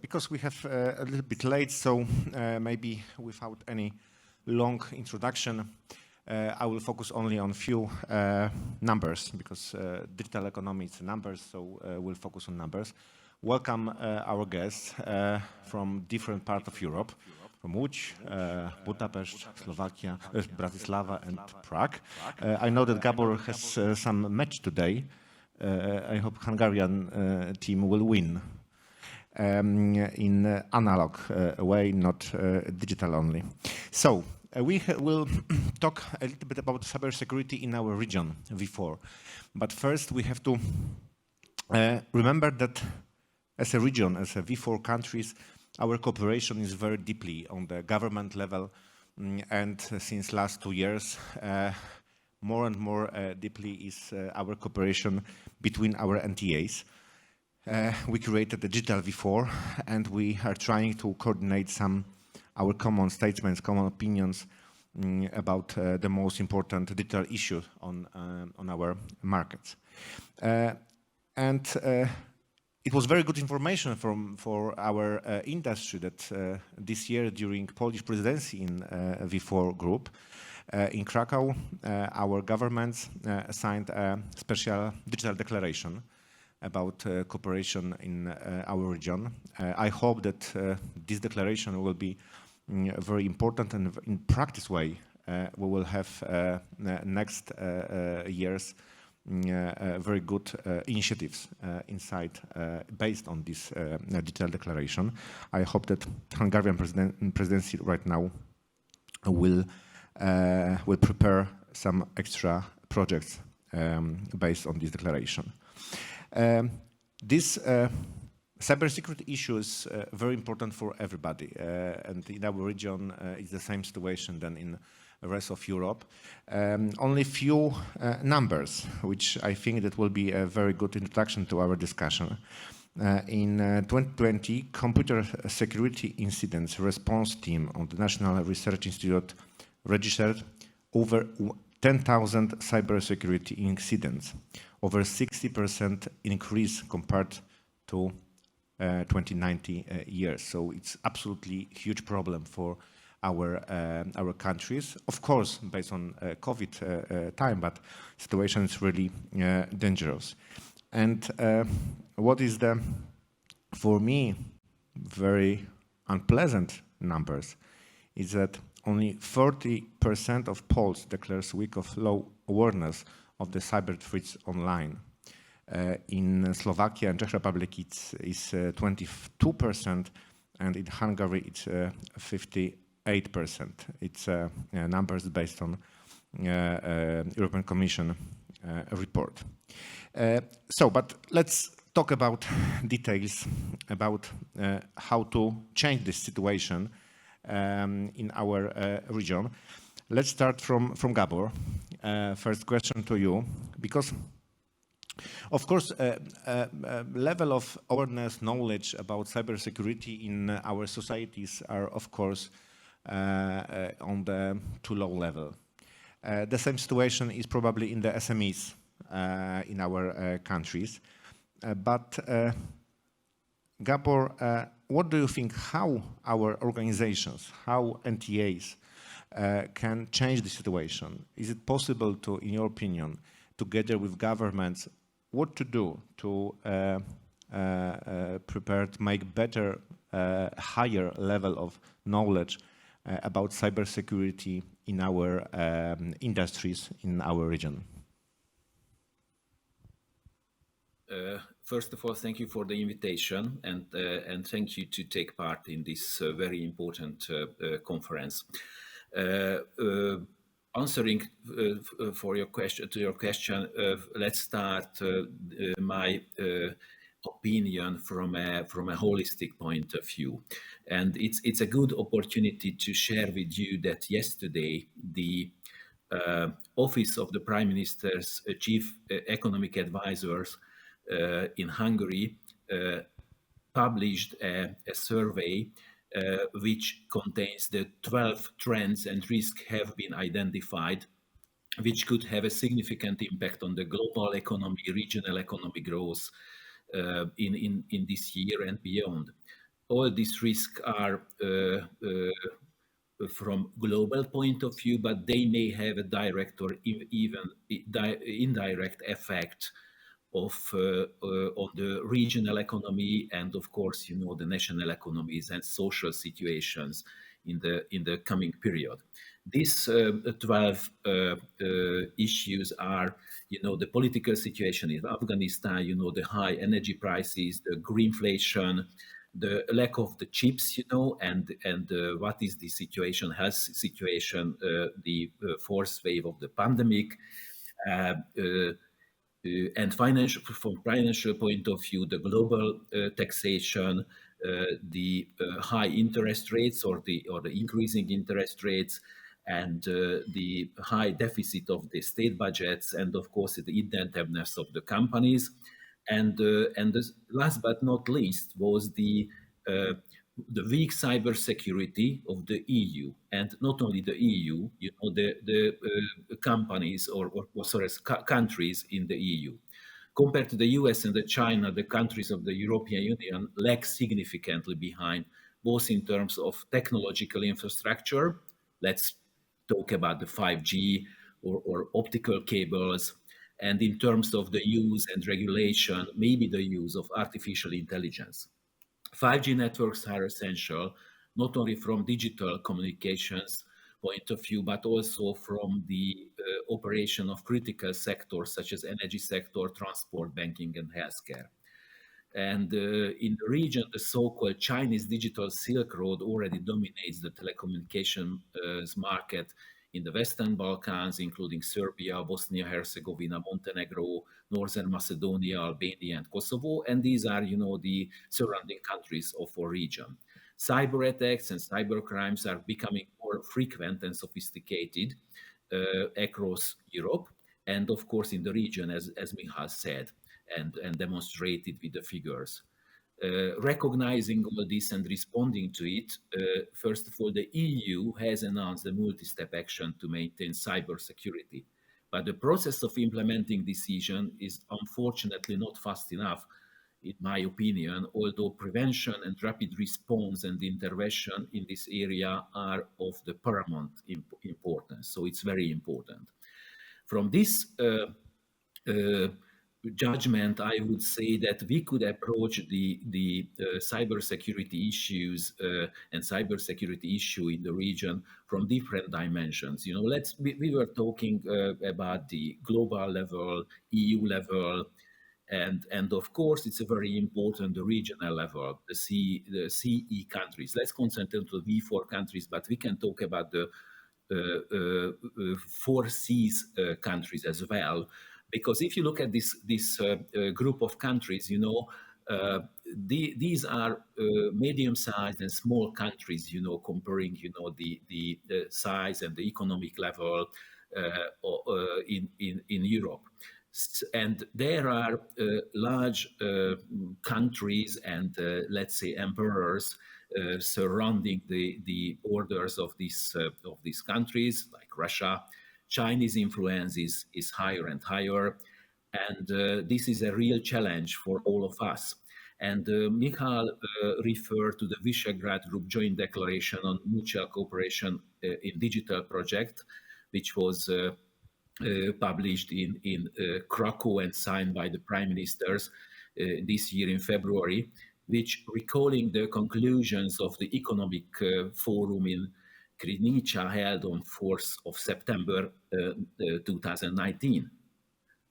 Because we have a little bit late, so maybe without any long introduction, I will focus only on few numbers, because digital economy is numbers, so we'll focus on numbers. Welcome our guests from different parts of Europe, from Łódź, Budapest, Slovakia, Bratislava and Prague. I know that Gabor has some match today. I hope Hungarian team will win in analog way, not digital only. So we will talk a little bit about cybersecurity in our region V4. But first we have to remember that as a region, as a V4 countries, our cooperation is very deeply on the government level, and since last 2 years, more and more deeply is our cooperation between our NTAs. We created the Digital V4, and we are trying to coordinate some our common statements, common opinions about the most important digital issues on our markets. It was very good information for our industry that this year during Polish presidency in V4 group in Krakow, our governments signed a special digital declaration about cooperation in our region. I hope that this declaration will be very important, and in practice way we will have next years very good initiatives inside based on this digital declaration. I hope that Hungarian presidency right now will prepare some extra projects based on this declaration. This cybersecurity issue is very important for everybody, and in our region it's the same situation than in the rest of Europe. Only few numbers, which I think that will be a very good introduction to our discussion. In 2020, computer security incidents response team of the National Research Institute registered over 10,000 cybersecurity incidents, over 60% increase compared to 2019 years. So it's absolutely huge problem for our countries. Of course, based on COVID time, but situation is really dangerous. And what is the, for me, very unpleasant numbers is that only 40% of Poles declares weak of low awareness of the cyber threats online. In Slovakia and Czech Republic it's 22%, and in Hungary it's 58%. It's numbers based on European Commission report. But let's talk about details about how to change this situation in our region. Let's start from Gabor. First question to you, because of course level of awareness, knowledge about cybersecurity in our societies are of course on the too low level. The same situation is probably in the SMEs in our countries. But Gabor, what do you think, how our organizations, how NTAs can change the situation? Is it possible to, in your opinion, together with governments, what to do to prepare to make better, higher level of knowledge about cybersecurity in our industries in our region? First of all, thank you for the invitation, and thank you to take part in this very important conference. Answering for your question, let's start my opinion from a holistic point of view, and it's a good opportunity to share with you that yesterday the Office of the Prime Minister's Chief Economic Advisors in Hungary published a survey which contains the 12 trends and risks have been identified, which could have a significant impact on the global economy, regional economic growth, in this year and beyond. All these risks are from global point of view, but they may have a direct or even indirect effect of on the regional economy and, of course, the national economies and social situations in the coming period. These 12 issues are, the political situation in Afghanistan, the high energy prices, the greenflation, the lack of the chips, and what is the situation, health situation, the fourth wave of the pandemic, and from financial point of view, the global taxation, the high interest rates or the increasing interest rates, and the high deficit of the state budgets, and of course the indebtedness of the companies. And last but not least was the weak cybersecurity of the EU, and not only the EU, the companies or countries in the EU. Compared to the US and China, the countries of the European Union lag significantly behind, both in terms of technological infrastructure. Let's talk about the 5G or optical cables, and in terms of the use and regulation, maybe the use of artificial intelligence. 5G networks are essential, not only from digital communications point of view, but also from the operation of critical sectors such as energy sector, transport, banking, and healthcare. And in the region, the so-called Chinese digital Silk Road already dominates the telecommunications market in the Western Balkans, including Serbia, Bosnia-Herzegovina, Montenegro, Northern Macedonia, Albania, and Kosovo. And these are, the surrounding countries of our region. Cyber attacks and cyber crimes are becoming more frequent and sophisticated across Europe, and of course in the region, as Michał said, and demonstrated with the figures. Recognizing all this and responding to it, first of all, the EU has announced a multi-step action to maintain cybersecurity. But the process of implementing decision is unfortunately not fast enough, in my opinion, although prevention and rapid response and intervention in this area are of the paramount importance. So it's very important. From this judgment, I would say that we could approach the cybersecurity issues and cybersecurity issue in the region from different dimensions. We were talking about the global level, EU level, and of course it's a very important the regional level, the CE countries. Let's concentrate on the V4 countries, but we can talk about the 4 Cs countries as well. Because if you look at this group of countries, these are medium-sized and small countries, comparing, the size and the economic level in Europe. And there are large countries and, let's say, emperors surrounding the borders of these countries, like Russia. Chinese influence is higher and higher, and this is a real challenge for all of us. And Michał referred to the Visegrad Group Joint Declaration on Mutual Cooperation in Digital Project, which was published in Krakow and signed by the prime ministers this year in February, which, recalling the conclusions of the Economic Forum in Krynica held on 4th of September 2019,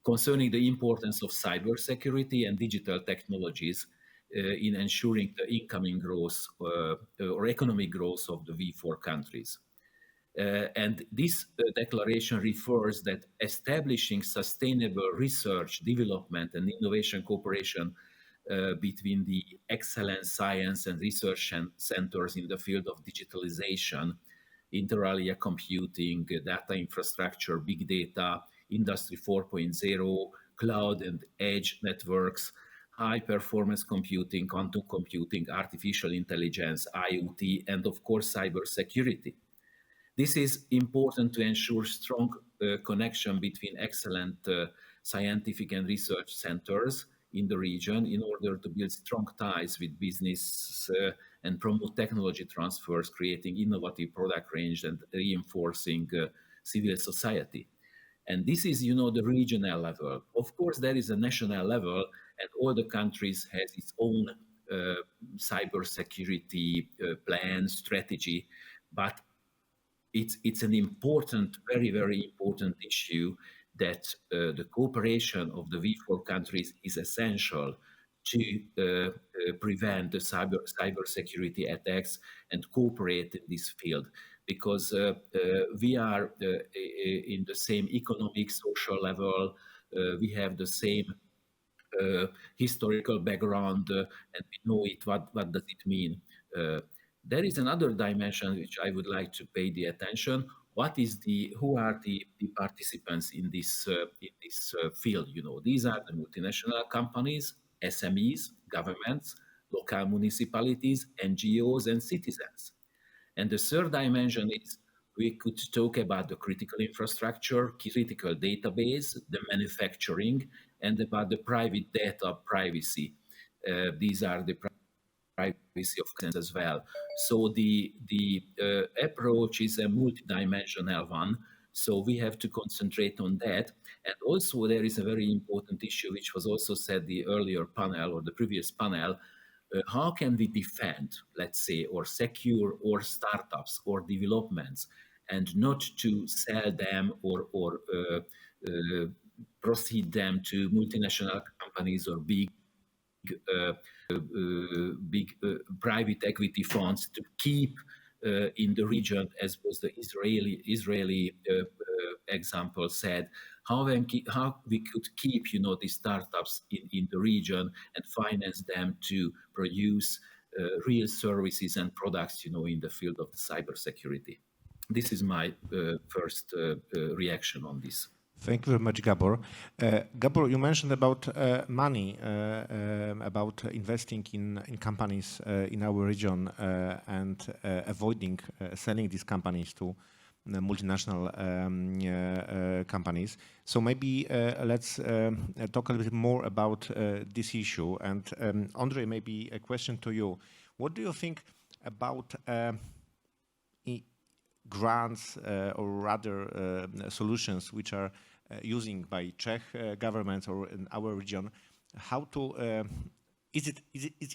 concerning the importance of cybersecurity and digital technologies in ensuring the incoming growth or economic growth of the V4 countries. And this declaration refers that establishing sustainable research, development, and innovation cooperation between the excellent science and research centers in the field of digitalization, inter alia computing, data infrastructure, big data, industry 4.0, cloud and edge networks, high performance computing, quantum computing, artificial intelligence, IoT, and of course, cybersecurity. This is important to ensure strong connection between excellent scientific and research centers in the region in order to build strong ties with business and promote technology transfers, creating innovative product range and reinforcing civil society. And this is, the regional level. Of course, there is a national level, and all the countries has its own cybersecurity plan, strategy, but it's an important, very, very important issue that the cooperation of the V4 countries is essential to prevent the cybersecurity attacks and cooperate in this field, because we are in the same economic, social level, we have the same historical background, and we know it. What does it mean? There is another dimension which I would like to pay the attention. Who are the participants in this field? These are the multinational companies, SMEs, governments, local municipalities, NGOs, and citizens. And the third dimension is we could talk about the critical infrastructure, critical database, the manufacturing, and about the private data privacy. These are the privacy of consent as well. So the approach is a multidimensional one. So we have to concentrate on that. And also there is a very important issue, which was also said the earlier panel or the previous panel. How can we defend, let's say, or secure or startups or developments, and not to sell them or proceed them to multinational companies or big private equity funds to keep in the region, as was the Israeli example said, how we could keep these startups in the region and finance them to produce real services and products in the field of the cybersecurity. This is my first reaction on this. Thank you very much, Gabor. Gabor, you mentioned about money, about investing in companies in our region and avoiding selling these companies to multinational companies. So maybe let's talk a little bit more about this issue. And Ondrej, maybe a question to you. What do you think about grants or rather solutions which are using by Czech governments or in our region? How to is it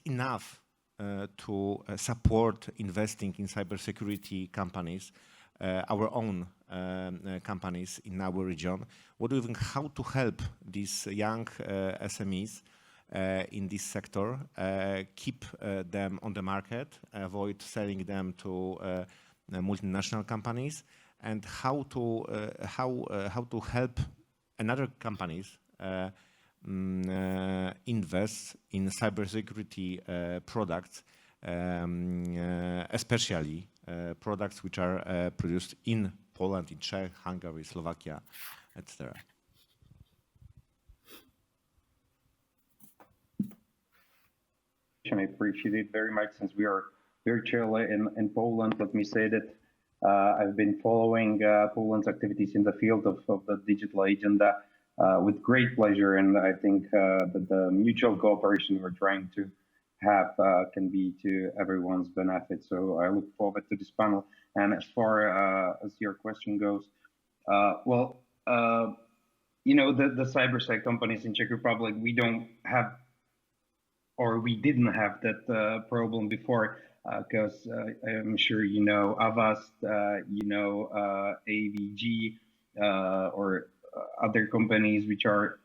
enough to support investing in cybersecurity companies, our own companies in our region? What do you think? How to help these young SMEs in this sector, keep them on the market, avoid selling them to multinational companies, and how to help another companies invest in cybersecurity products, especially products which are produced in Poland, in Czech, Hungary, Slovakia, etc. I appreciate it very much. Since we are virtually in Poland, let me say that I've been following Poland's activities in the field of the digital agenda with great pleasure, and I think that the mutual cooperation we're trying to have can be to everyone's benefit. So I look forward to this panel. And as far as your question goes, the cybersec companies in Czech Republic, we don't have, or we didn't have that problem before, because I'm sure IVSZ, AVG, or other companies which are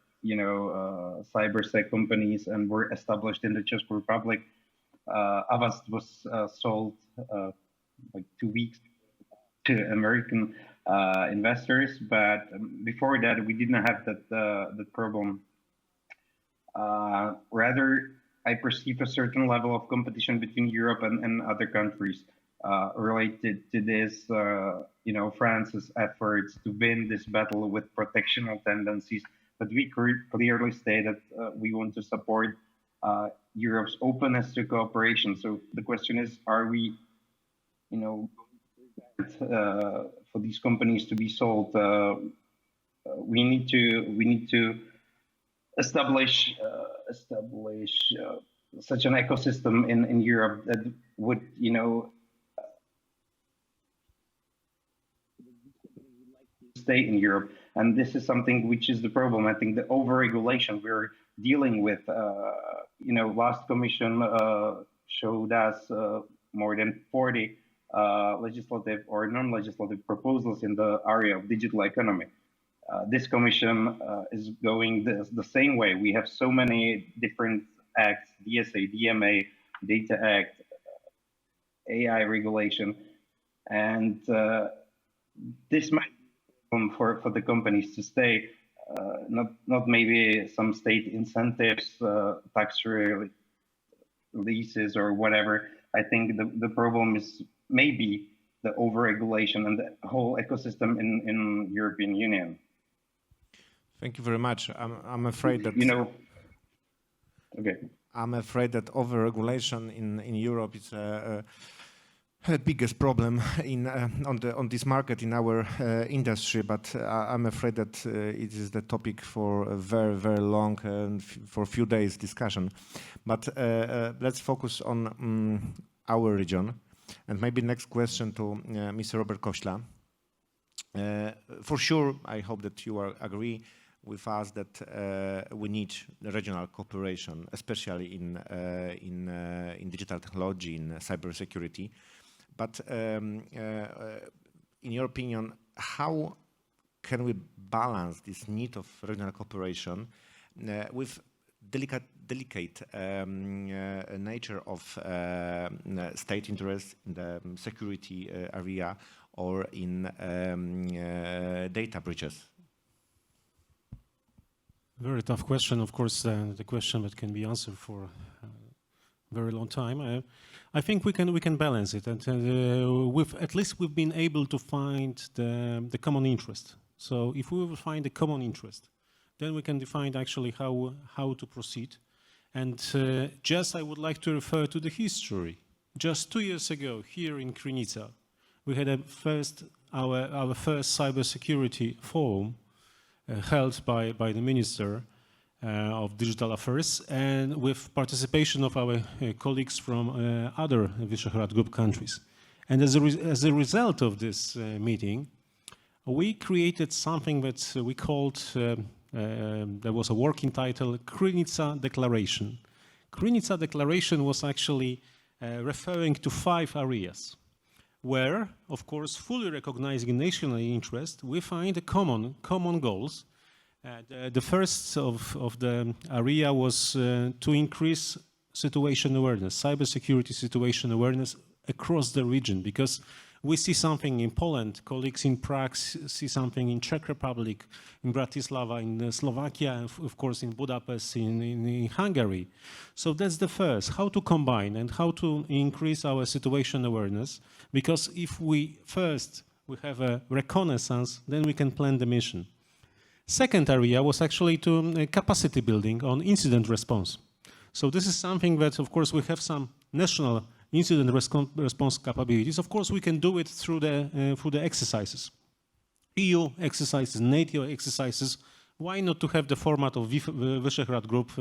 cybersec companies and were established in the Czech Republic. IVSZ was sold like 2 weeks to American investors, but before that we didn't have that problem. Rather, I perceive a certain level of competition between Europe and other countries related to this, France's efforts to win this battle with protectional tendencies. But we clearly state that we want to support Europe's openness to cooperation. So the question is, are we, for these companies to be sold? We need to establish such an ecosystem in Europe that would, you know, stay in Europe. And this is something which is the problem. I think the overregulation we're dealing with, you know, last commission showed us more than 40 legislative or non-legislative proposals in the area of digital economy. This commission is going the same way. We have so many different acts: DSA, DMA, Data Act, AI regulation, and this might be for the companies to stay. Not maybe some state incentives, tax releases or whatever. I think the problem is maybe the overregulation and the whole ecosystem in European Union. Thank you very much. I'm afraid that, you know, okay. I'm afraid that overregulation in Europe is the biggest problem on this market in our industry. But I'm afraid that it is the topic for a very long and for a few days discussion. But let's focus on our region, and maybe next question to Mr. Robert Kośla. For sure, I hope that you agree with us that we need regional cooperation, especially in digital technology, in cybersecurity. But in your opinion, how can we balance this need of regional cooperation with delicate nature of state interest in the security area or in data breaches? Very tough question, of course, the question that can be answered for a very long time. I think we can balance it, and at least we've been able to find the common interest. So if we will find a common interest, then we can define actually how to proceed. And just I would like to refer to the history. Just 2 years ago, here in Krynica, we had our first cybersecurity forum held by the Minister of Digital Affairs, and with participation of our colleagues from other Visegrad Group countries. And as a result of this meeting, we created something that we called, there was a working title, Krynica Declaration. Krynica Declaration was actually referring to 5 areas where, of course, fully recognizing national interest, we find a common goals. The first of the area was to increase situation awareness, cybersecurity situation awareness across the region, because we see something in Poland, colleagues in Prague see something in Czech Republic, in Bratislava, in Slovakia, and of course in Budapest, in Hungary. So that's the first, how to combine and how to increase our situation awareness, because if we have a reconnaissance, then we can plan the mission. Second area was actually to capacity building on incident response. So this is something that, of course, we have some national incident response capabilities. Of course, we can do it through the exercises, EU exercises, NATO exercises. Why not to have the format of Visegrad Group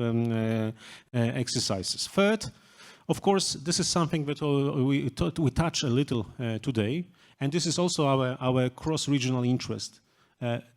exercises? Third, of course, this is something that we touch a little today, and this is also our cross-regional interest.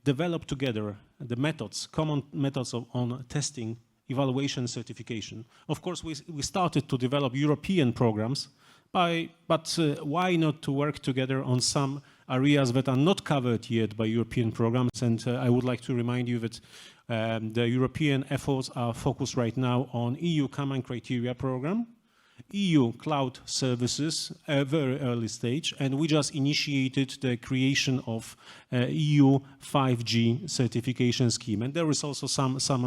Develop together the methods, common methods on testing, evaluation, certification. Of course, we started to develop European programs, but why not to work together on some areas that are not covered yet by European programs? And I would like to remind you that the European efforts are focused right now on EU Common Criteria Program, EU Cloud Services, a very early stage, and we just initiated the creation of EU 5G certification scheme. And there is also some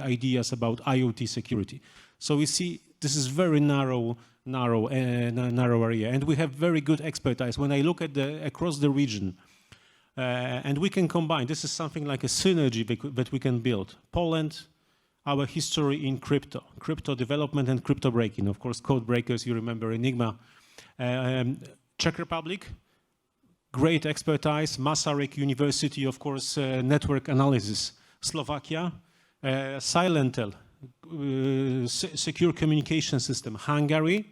ideas about IoT security. So we see this is very narrow area, and we have very good expertise. When I look at across the region, and we can combine, this is something like a synergy that we can build. Poland, our history in crypto development and crypto breaking. Of course, code breakers, you remember Enigma. Czech Republic, great expertise. Masaryk University, of course, network analysis. Slovakia, Silentel, secure communication system. Hungary,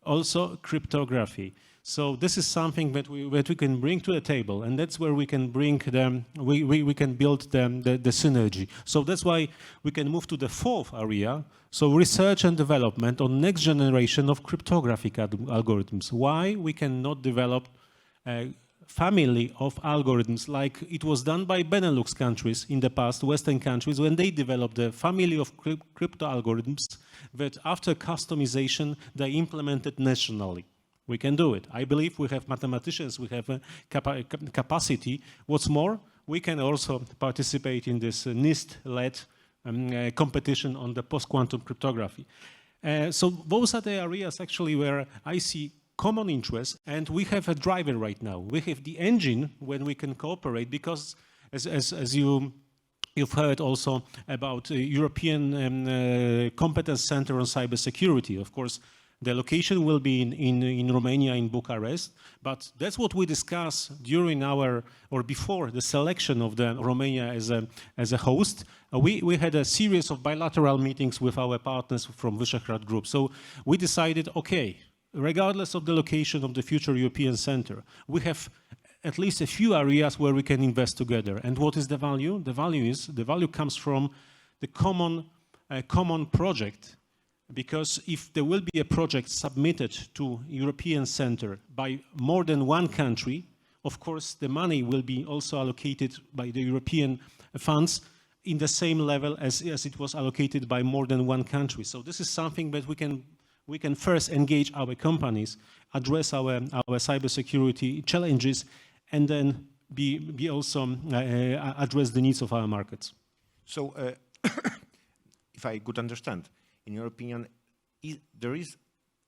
also cryptography. So this is something that we can bring to the table, and that's where we can bring them. We can build the synergy. So that's why we can move to the fourth area. So research and development on next generation of cryptographic algorithms. Why we cannot develop a family of algorithms like it was done by Benelux countries in the past, Western countries, when they developed a family of crypto algorithms that after customization they implemented nationally. We can do it. I believe we have mathematicians, we have a capacity. What's more, we can also participate in this NIST-led competition on the post-quantum cryptography. So those are the areas actually where I see common interest, and we have a driver right now. We have the engine when we can cooperate, because as you've heard also about European Competence Center on Cybersecurity. Of course, the location will be in Romania, in Bucharest, but that's what we discussed during our, or before the selection of the Romania as a host. We had a series of bilateral meetings with our partners from Visegrad Group. So we decided, okay, regardless of the location of the future European Center, we have at least a few areas where we can invest together. And what is the value? The value comes from the common project. Because if there will be a project submitted to European Center by more than one country, of course the money will be also allocated by the European funds in the same level as it was allocated by more than one country. So this is something that we can first engage our companies, address our cybersecurity challenges, and then be also address the needs of our markets. So if I could understand, in your opinion, there is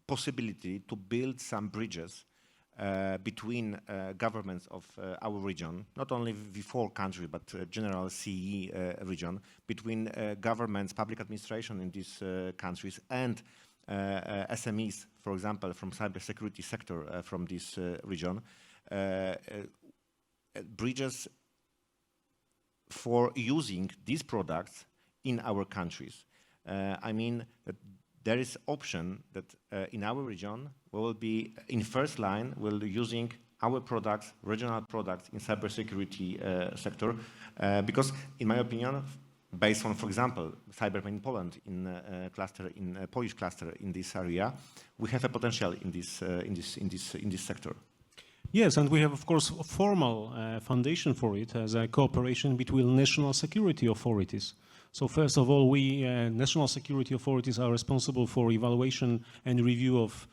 possibility to build some bridges between governments of our region, not only V4 country, but general CE region, between governments, public administration in these countries, and SMEs, for example, from cybersecurity sector from this region, bridges for using these products in our countries. I mean that there is option that in our region we will be in first line, we'll be using our products, regional products in cybersecurity sector, because in my opinion, based on, for example, Cyberman in Poland, in Polish cluster in this area, we have a potential in this sector. Yes, and we have, of course, a formal foundation for it as a cooperation between national security authorities. So first of all, we national security authorities are responsible for evaluation and review of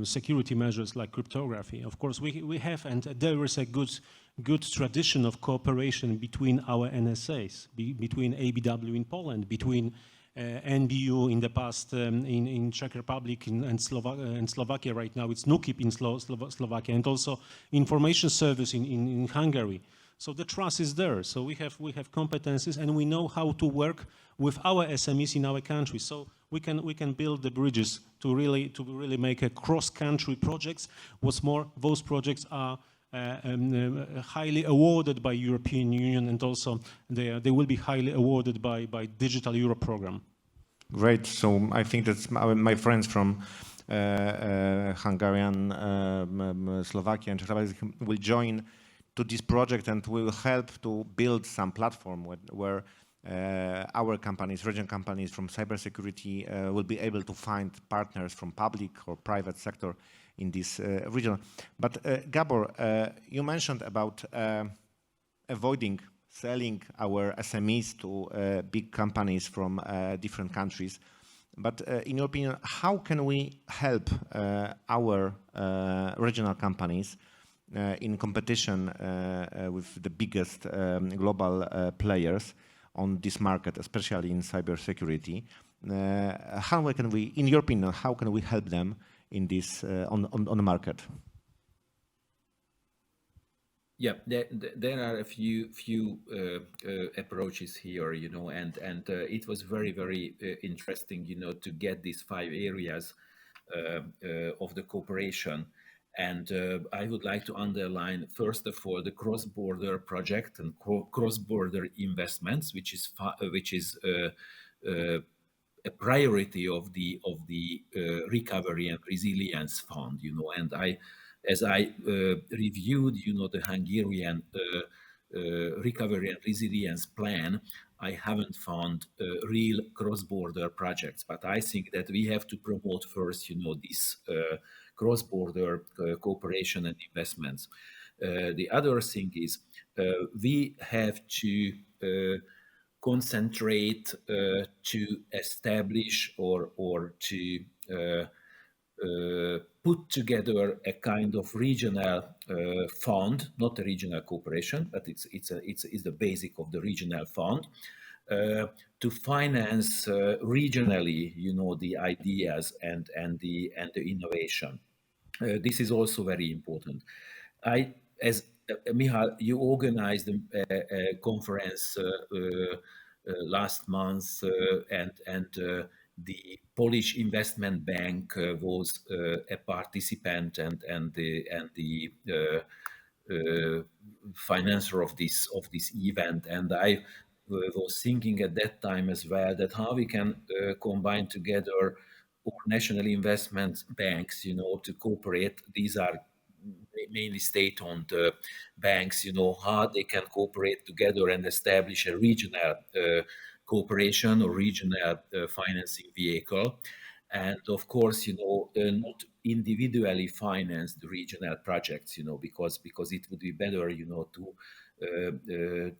security measures like cryptography. Of course, we have, and there is a good tradition of cooperation between our NSAs, between ABW in Poland, between NBU in the past in Czech Republic and Slovakia right now. It's NUKIP in Slovakia, and also information service in Hungary. So the trust is there. So we have competencies, and we know how to work with our SMEs in our country. So we can build the bridges to really make a cross-country projects. What's more, those projects are highly awarded by European Union, and also they will be highly awarded by Digital Europe program. Great. So I think that's my friends from Hungarian, Slovakia, and Czech Republic will join to this project, and we will help to build some platform where our companies, region companies from cybersecurity will be able to find partners from public or private sector in this region. But Gabor, you mentioned about avoiding selling our SMEs to big companies from different countries. But in your opinion, how can we help our regional companies in competition with the biggest global players on this market, especially in cybersecurity? How can we, in your opinion, how can we help them in this on the market? Yeah, there are a few approaches here, you know, and it was very interesting, you know, to get these 5 areas of the cooperation. And I would like to underline, first of all, the cross-border project and cross-border investments, which is a priority of the recovery and resilience fund. And as I reviewed, the Hungarian recovery and resilience plan, I haven't found real cross-border projects, but I think that we have to promote first, this cross-border cooperation and investments. The other thing is we have to concentrate to establish or to put together a kind of regional fund, not a regional cooperation, but it's the basic of the regional fund to finance regionally, the ideas and the innovation. This is also very important. As Michał, you organized a conference last month, and the Polish Investment Bank was a participant and the financer of this event. And I was thinking at that time as well that how we can combine together all national investment banks, to cooperate. These are mainly state-owned banks, how they can cooperate together and establish a regional cooperation or regional financing vehicle. And of course, not individually finance the regional projects, because it would be better,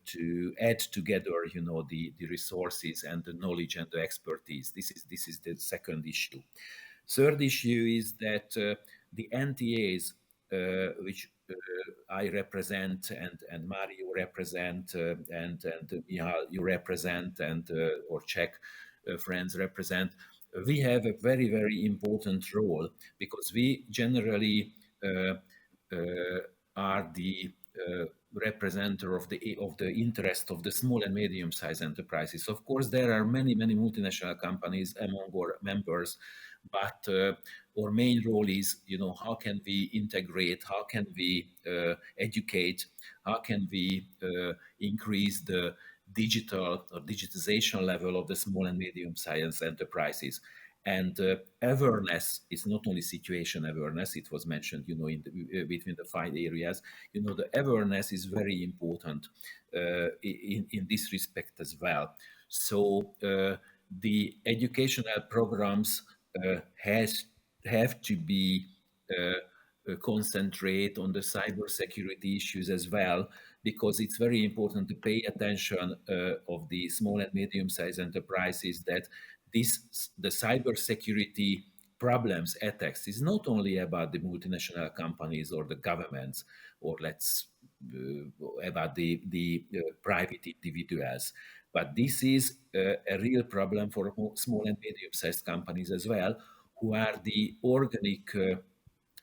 to add together, the resources and the knowledge and the expertise. This is the second issue. Third issue is that the NTAs, which I represent and Mario represent and Michał you represent and or Czech friends represent, we have a very, very important role because we generally are the representative of the interest of the small and medium-sized enterprises. Of course, there are many multinational companies among our members, but our main role is, how can we integrate, how can we educate, how can we increase the digital or digitization level of the small and medium-sized enterprises. And awareness is not only situation awareness, it was mentioned, between the 5 areas, the awareness is very important in this respect as well. So the educational programs have to be concentrate on the cybersecurity issues as well, because it's very important to pay attention of the small and medium-sized enterprises that the cybersecurity problems, attacks, is not only about the multinational companies or the governments, or about the private individuals, but this is a real problem for small and medium-sized companies as well, who are the organic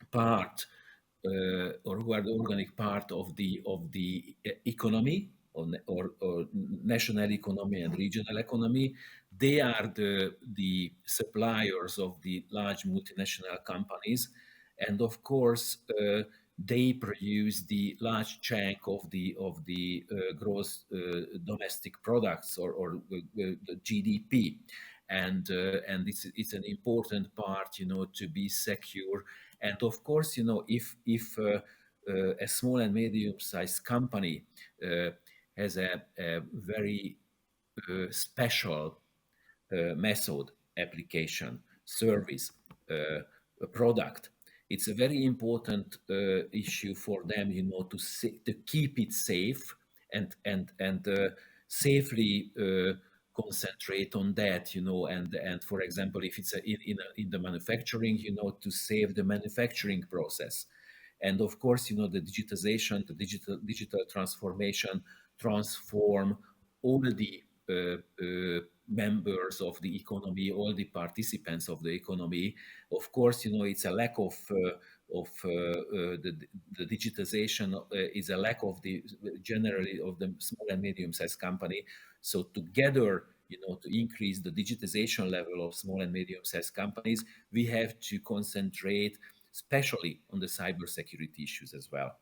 part or who are the organic part of the economy or national economy and regional economy. They are the suppliers of the large multinational companies, and of course they produce the large chunk of the gross domestic products or the GDP, and it's an important part, to be secure. And of course, if a small and medium-sized company has a very special method, application, service, product, it's a very important issue for them, to keep it safe and safely concentrate on that, and for example, if it's in the manufacturing, to save the manufacturing process. And of course, the digitization, the digital transformation transform all the members of the economy, all the participants of the economy. Of course, it's a lack of the digitization is a lack of generally of the small and medium-sized company. So together, to increase the digitization level of small and medium-sized companies, we have to concentrate especially on the cybersecurity issues as well.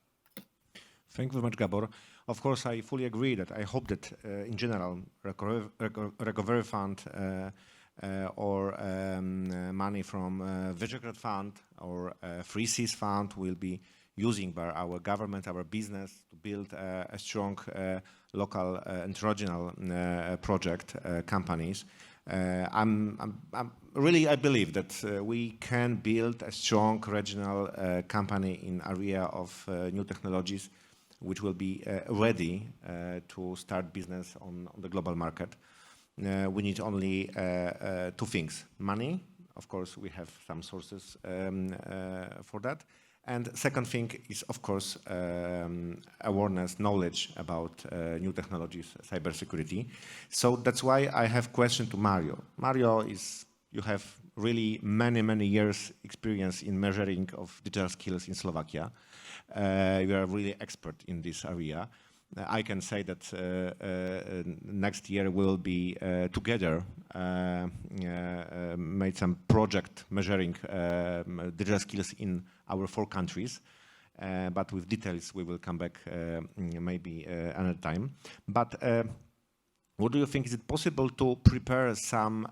Thank you very much, Gabor. Of course, I fully agree that I hope that in general, recovery fund or money from Visegrad Fund or Free Seas Fund will be using by our government, our business to build a strong local and regional project companies. I believe that we can build a strong regional company in area of new technologies, which will be ready to start business on the global market. We need only two things: money. Of course, we have some sources for that. And second thing is, of course, awareness, knowledge about new technologies, cybersecurity. So that's why I have question to Mario. Mario, you have really many years experience in measuring of digital skills in Slovakia. You are really expert in this area. I can say that next year we'll be together made some project measuring digital skills in our 4 countries, but with details we will come back maybe another time. But what do you think? Is it possible to prepare some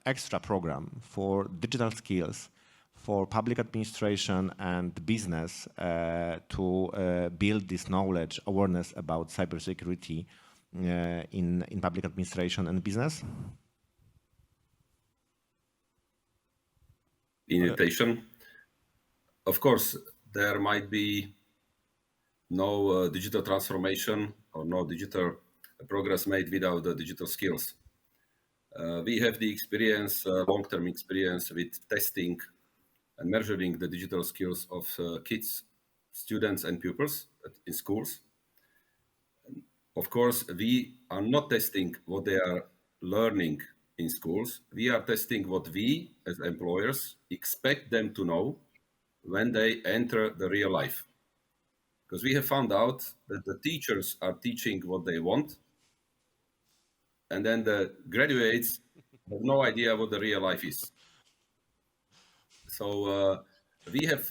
extra program for digital skills for public administration and business to build this knowledge, awareness about cybersecurity in public administration and business? Invitation. Of course, there might be no digital transformation or no digital progress made without the digital skills. We have the experience, long-term experience with testing and measuring the digital skills of kids, students and pupils in schools. Of course, we are not testing what they are learning in schools. We are testing what we as employers expect them to know when they enter the real life. Because we have found out that the teachers are teaching what they want, and then the graduates have no idea what the real life is. So we have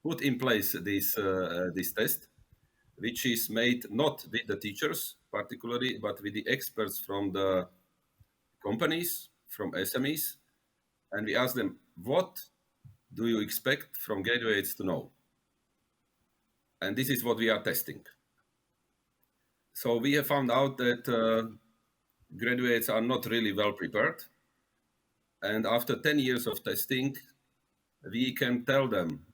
put in place this test, which is made not with the teachers particularly, but with the experts from the companies, from SMEs, and we ask them, what do you expect from graduates to know? And this is what we are testing. So we have found out that graduates are not really well prepared. And after 10 years of testing, we can tell them,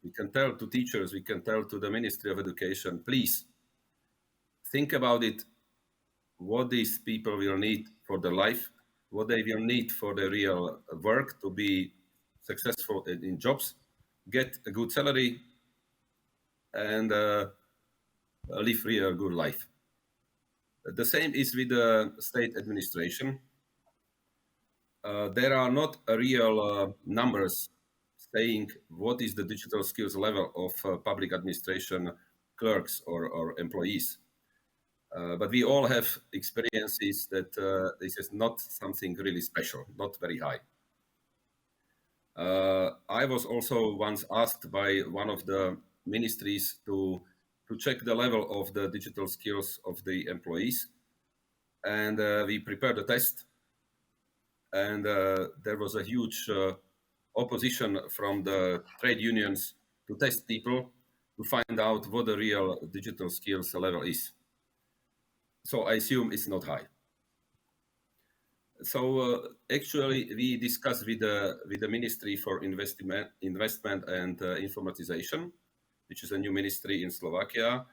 we can tell to teachers, we can tell to the Ministry of Education, please think about it, what these people will need for their life, what they will need for their real work to be successful in jobs, get a good salary, and live a good life. The same is with the state administration. There are not real numbers saying what is the digital skills level of public administration clerks or employees. But we all have experiences that this is not something really special, not very high. I was also once asked by one of the ministries to check the level of the digital skills of the employees. And we prepared a test. And there was a huge opposition from the trade unions to test people to find out what the real digital skills level is. So I assume it's not high. So actually, we discussed with the Ministry for Investment and Informatization, which is a new ministry in Slovakia,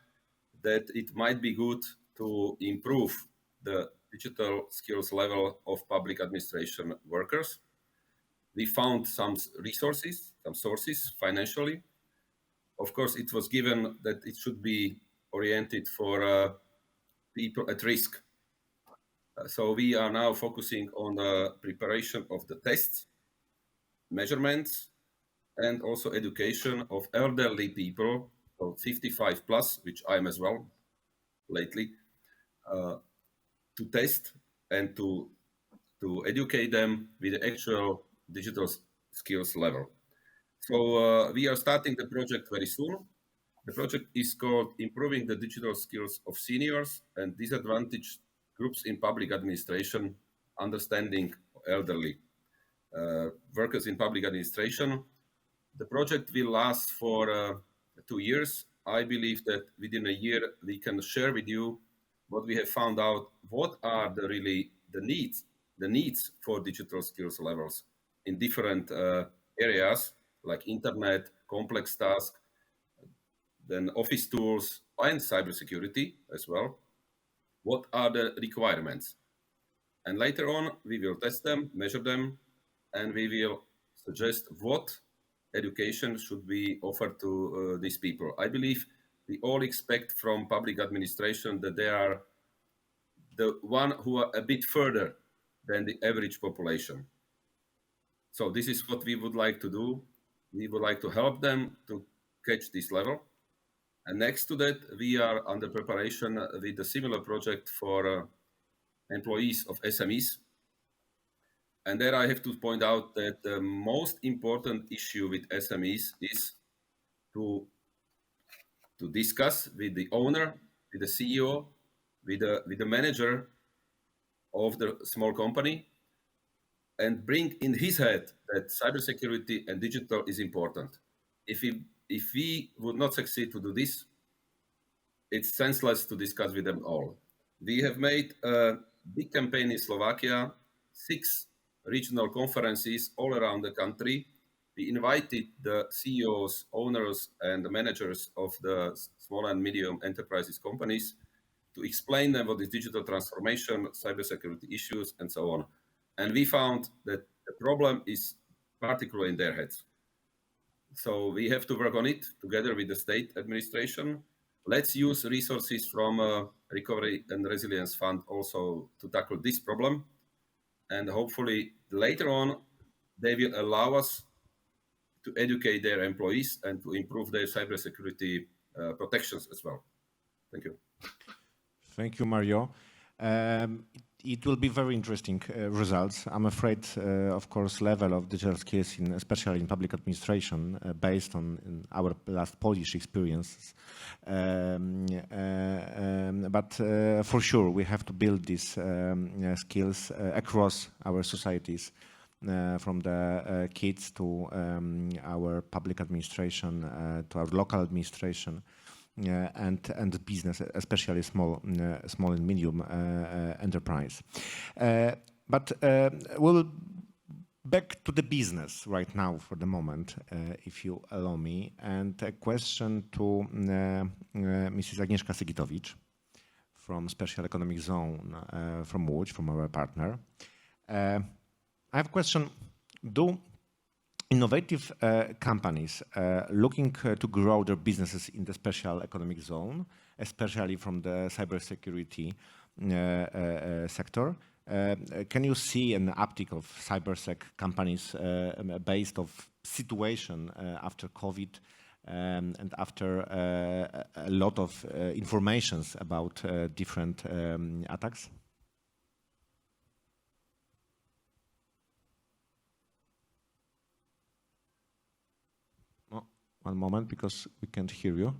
that it might be good to improve the digital skills level of public administration workers. We found some resources, some sources financially. Of course, it was given that it should be oriented for people at risk. So we are now focusing on the preparation of the tests, measurements, and also education of elderly people, so 55 plus, which I'm as well lately, to test and to educate them with the actual digital skills level. So we are starting the project very soon. The project is called Improving the Digital Skills of Seniors and Disadvantaged Groups in Public Administration, Understanding Elderly Workers in Public Administration. The project will last for 2 years. I believe that within a year we can share with you what we have found out, what are the needs for digital skills levels in different areas like internet, complex tasks, then office tools and cybersecurity as well. What are the requirements? And later on, we will test them, measure them, and we will suggest what education should be offered to these people. I believe we all expect from public administration that they are the one who are a bit further than the average population. So this is what we would like to do. We would like to help them to catch this level. And next to that, we are under preparation with a similar project for employees of SMEs. And there I have to point out that the most important issue with SMEs is to discuss with the owner, with the CEO, with the manager of the small company, and bring in his head that cybersecurity and digital is important. If we would not succeed to do this, it's senseless to discuss with them all. We have made a big campaign in Slovakia, 6 regional conferences all around the country. We invited the CEOs, owners, and the managers of the small and medium enterprises companies to explain them what is digital transformation, cybersecurity issues, and so on. And we found that the problem is particularly in their heads. So we have to work on it together with the state administration. Let's use resources from Recovery and Resilience Fund also to tackle this problem. And hopefully later on, they will allow us to educate their employees and to improve their cybersecurity protections as well. Thank you. Thank you, Mario. It will be very interesting results. I'm afraid, of course, level of digital skills, especially in public administration, based on our last Polish experiences. But for sure, we have to build these skills across our societies, from the kids to our public administration, to our local administration. And business, especially small and medium enterprise. But we'll back to the business right now for the moment, if you allow me. And a question to Mrs. Agnieszka Sygitowicz from Special Economic Zone from Łódź, from our partner. I have a question. Do innovative companies looking to grow their businesses in the special economic zone, especially from the cybersecurity sector, can you see an uptick of cybersec companies based on situation after COVID and after a lot of informations about different attacks? One moment, because we can't hear you.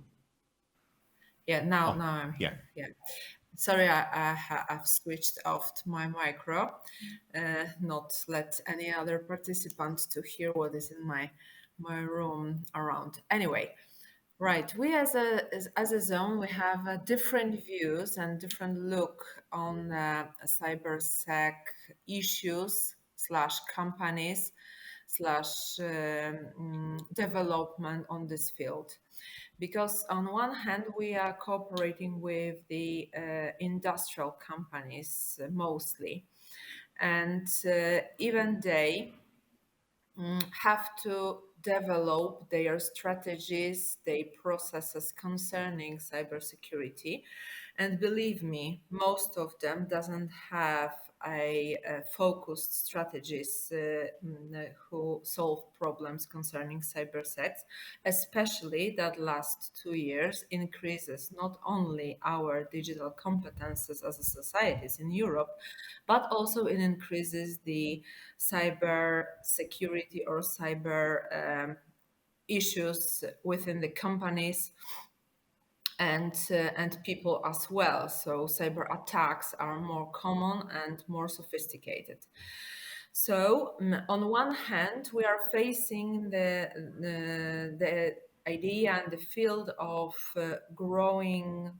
Yeah, now I'm here. Yeah. Sorry, I've switched off my micro, not let any other participant to hear what is in my room around. Anyway, right. We as a zone, we have different views and different look on cybersec issues / companies / development on this field. Because on one hand, we are cooperating with the industrial companies mostly, and even they have to develop their strategies, their processes concerning cybersecurity. And believe me, most of them doesn't have a focused strategies who solve problems concerning cybersec, especially that last 2 years increases not only our digital competences as a societies in Europe, but also it increases the cyber security or cyber issues within the companies and people as well. So cyber attacks are more common and more sophisticated. So on one hand, we are facing the idea and the field of growing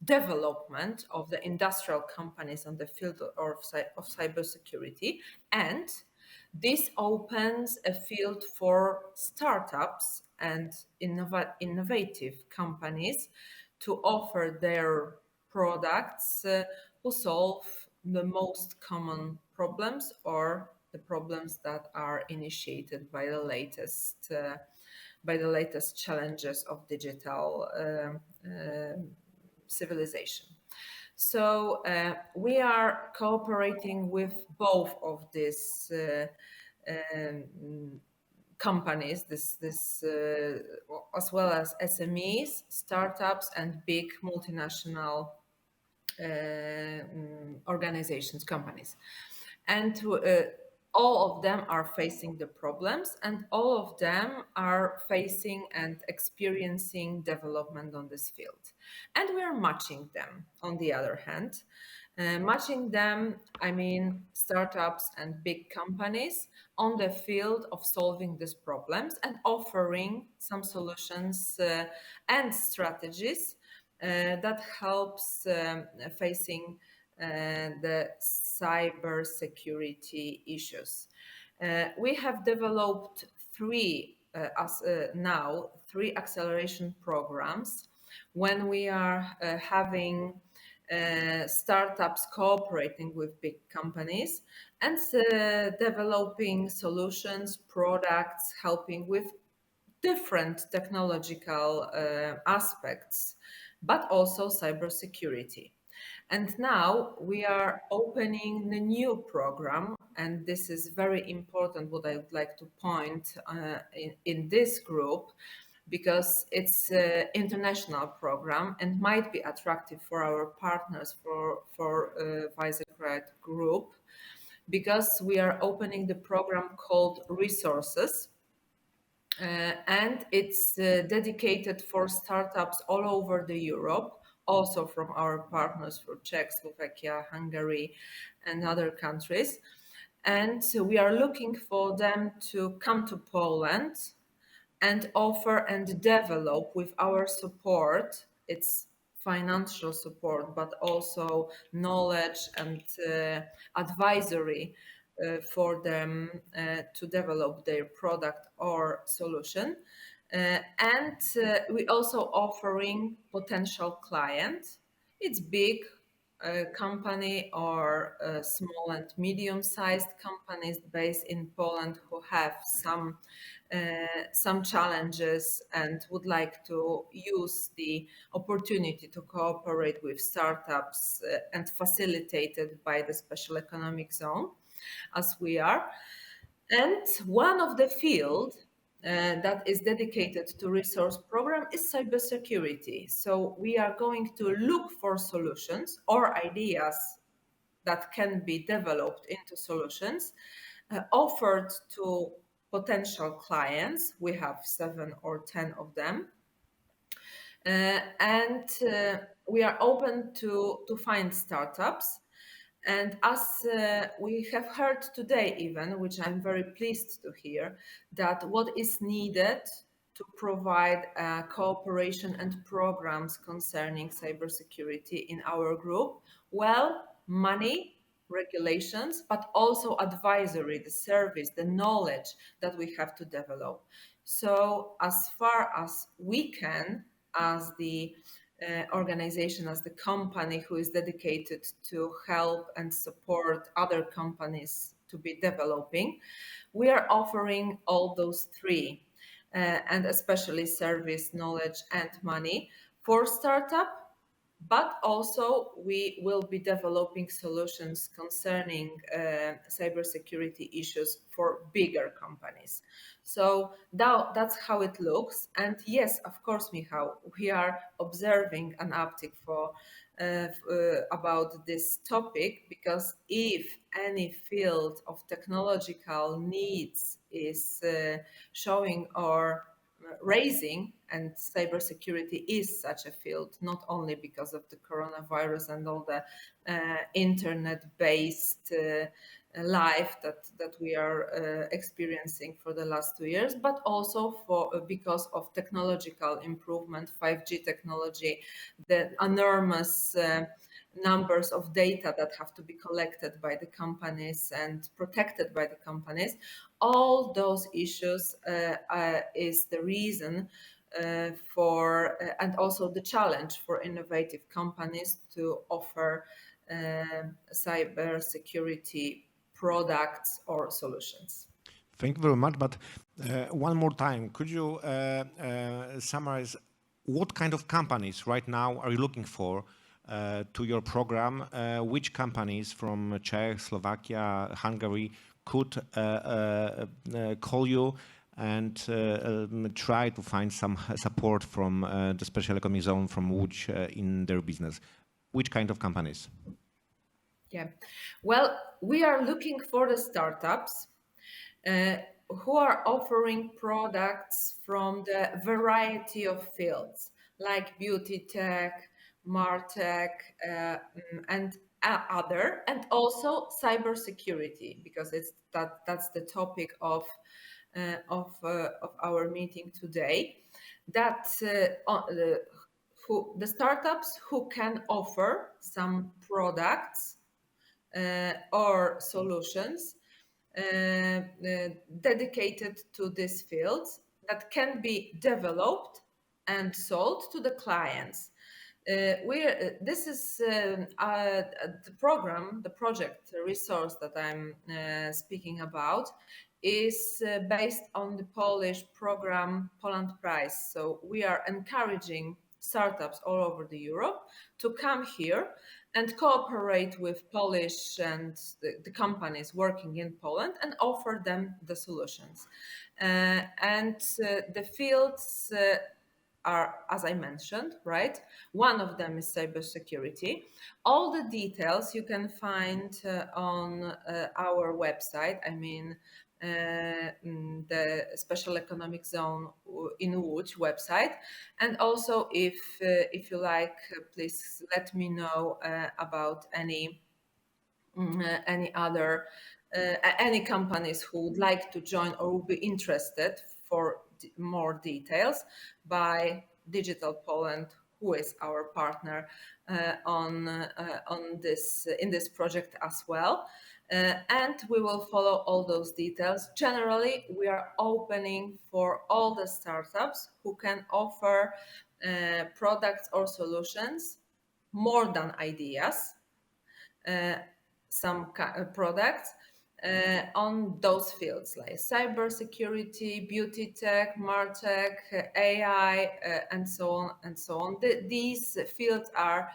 development of the industrial companies on the field of cybersecurity, and this opens a field for startups and innovative companies to offer their products who solve the most common problems or the problems that are initiated by the latest challenges of digital civilization. So we are cooperating with both of these companies, as well as SMEs, startups, and big multinational organizations, companies. And all of them are facing the problems, and all of them are facing and experiencing development on this field. And we are matching them, on the other hand. Matching them, I mean startups and big companies on the field of solving these problems and offering some solutions and strategies that helps facing the cybersecurity issues. We have developed three acceleration programs when we are having startups cooperating with big companies and developing solutions, products, helping with different technological aspects, but also cybersecurity. And now we are opening the new program, and this is very important, what I would like to point in this group, because it's an international program and might be attractive for our partners for Visegrad Group, because we are opening the program called Resources. And it's dedicated for startups all over the Europe, also from our partners for Czech, Slovakia, Hungary, and other countries. And so we are looking for them to come to Poland and offer and develop with our support. It's financial support, but also knowledge and advisory for them to develop their product or solution. And we also offering potential client. It's big company or small and medium-sized companies based in Poland who have some challenges and would like to use the opportunity to cooperate with startups and facilitated by the special economic zone, as we are. And one of the field that is dedicated to resource program is cybersecurity. So we are going to look for solutions or ideas that can be developed into solutions offered to potential clients. We have 7 or 10 of them. And we are open to find startups. And as we have heard today even, which I'm very pleased to hear, that what is needed to provide cooperation and programs concerning cybersecurity in our group, well, money, regulations, but also advisory, the service, the knowledge that we have to develop. So as far as we can, as the organization, as the company who is dedicated to help and support other companies to be developing, we are offering all those three, and especially service, knowledge, and money for startup. But also we will be developing solutions concerning cybersecurity issues for bigger companies. So that's how it looks. And yes, of course, Michał, we are observing an uptick for about this topic, because if any field of technological needs is showing or raising, and cybersecurity is such a field, not only because of the coronavirus and all the internet-based life that we are experiencing for the last 2 years, but also because of technological improvement, 5G technology, the enormous numbers of data that have to be collected by the companies and protected by the companies. All those issues is the reason for and also the challenge for innovative companies to offer cybersecurity products or solutions. Thank you very much. But one more time, could you summarize what kind of companies right now are you looking for to your program? Which companies from Czech, Slovakia, Hungary could call you and try to find some support from the special economic zone from Łódź in their business? Which kind of companies? Yeah, well, we are looking for the startups who are offering products from the variety of fields like beauty tech, martech, and other, and also cybersecurity, because that's the topic of our meeting today. That the startups who can offer some products or solutions dedicated to these fields that can be developed and sold to the clients. This is the program, the project, the resource that I'm speaking about is based on the Polish program Poland Prize. So we are encouraging startups all over the Europe to come here and cooperate with Polish and the companies working in Poland and offer them the solutions. The fields are, as I mentioned, right? One of them is cybersecurity. All the details you can find on our website. I mean, the Special Economic Zone in Łódź website. And also, if you like, please let me know about any other any companies who would like to join or would be interested for more details by Digital Poland, who is our partner on this in this project as well. And we will follow all those details. Generally, we are opening for all the startups who can offer products or solutions more than ideas, some products on those fields like cybersecurity, beauty tech, martech, AI, and so on and so on. These fields are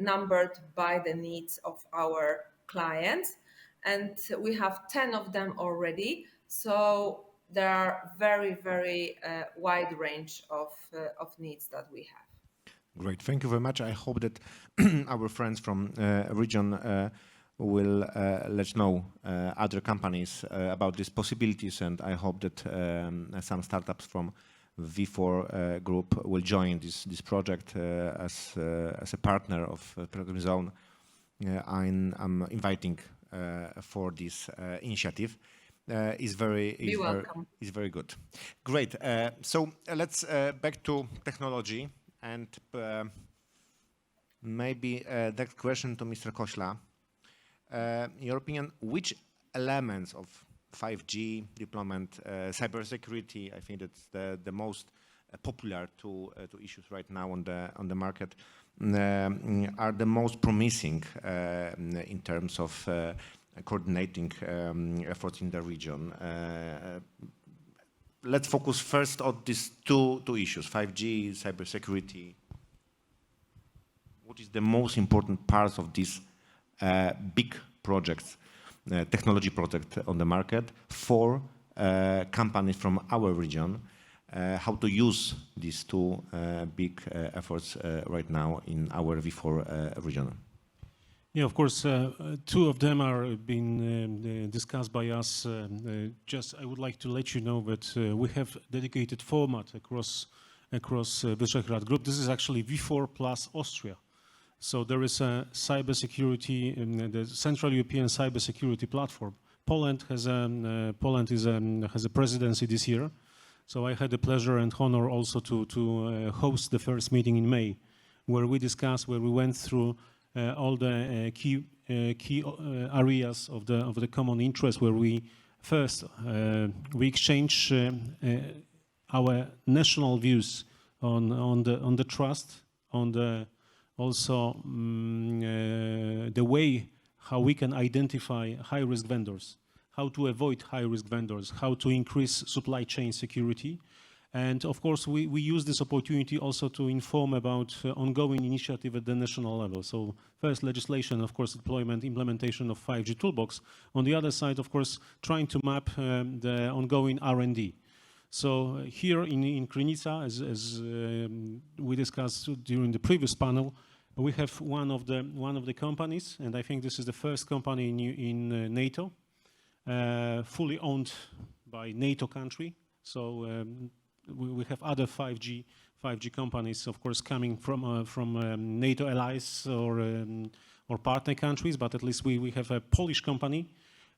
numbered by the needs of our clients, and we have 10 of them already. So there are very, very wide range of needs that we have. Great, thank you very much. I hope that our friends from region will let know other companies about these possibilities, and I hope that some startups from V4 group will join this project as a partner of Program Zone. I'm inviting for this initiative. Is very good. Great. So let's back to technology, and maybe next question to Mr. Kośla. In your opinion, which elements of 5G deployment, cybersecurity, I think that's the most popular two issues right now on the market, are the most promising in terms of coordinating efforts in the region? Let's focus first on these two issues, 5G, cybersecurity. What is the most important part of these big projects, technology project on the market for companies from our region how to use these two big efforts right now in our V4 region. Yeah, of course, two of them are being discussed by us. Just, I would like to let you know that we have dedicated format across Visegrad Group. This is actually V4 plus Austria. So there is a cybersecurity, the Central European Cybersecurity Platform. Poland has a presidency this year. So I had the pleasure and honor also to host the first meeting in May, where we went through all the key areas of the common interest, where we exchange our national views on the trust, on the also the way how we can identify high-risk vendors, how to avoid high-risk vendors, how to increase supply chain security. And of course, we use this opportunity also to inform about ongoing initiative at the national level. So first, legislation, of course, implementation of 5G toolbox. On the other side, of course, trying to map the ongoing R&D. So here in Krynica, as we discussed during the previous panel, we have one of the companies, and I think this is the first company in NATO, fully owned by NATO country. So we have other 5G companies, of course, coming from NATO allies or partner countries, but at least we have a Polish company,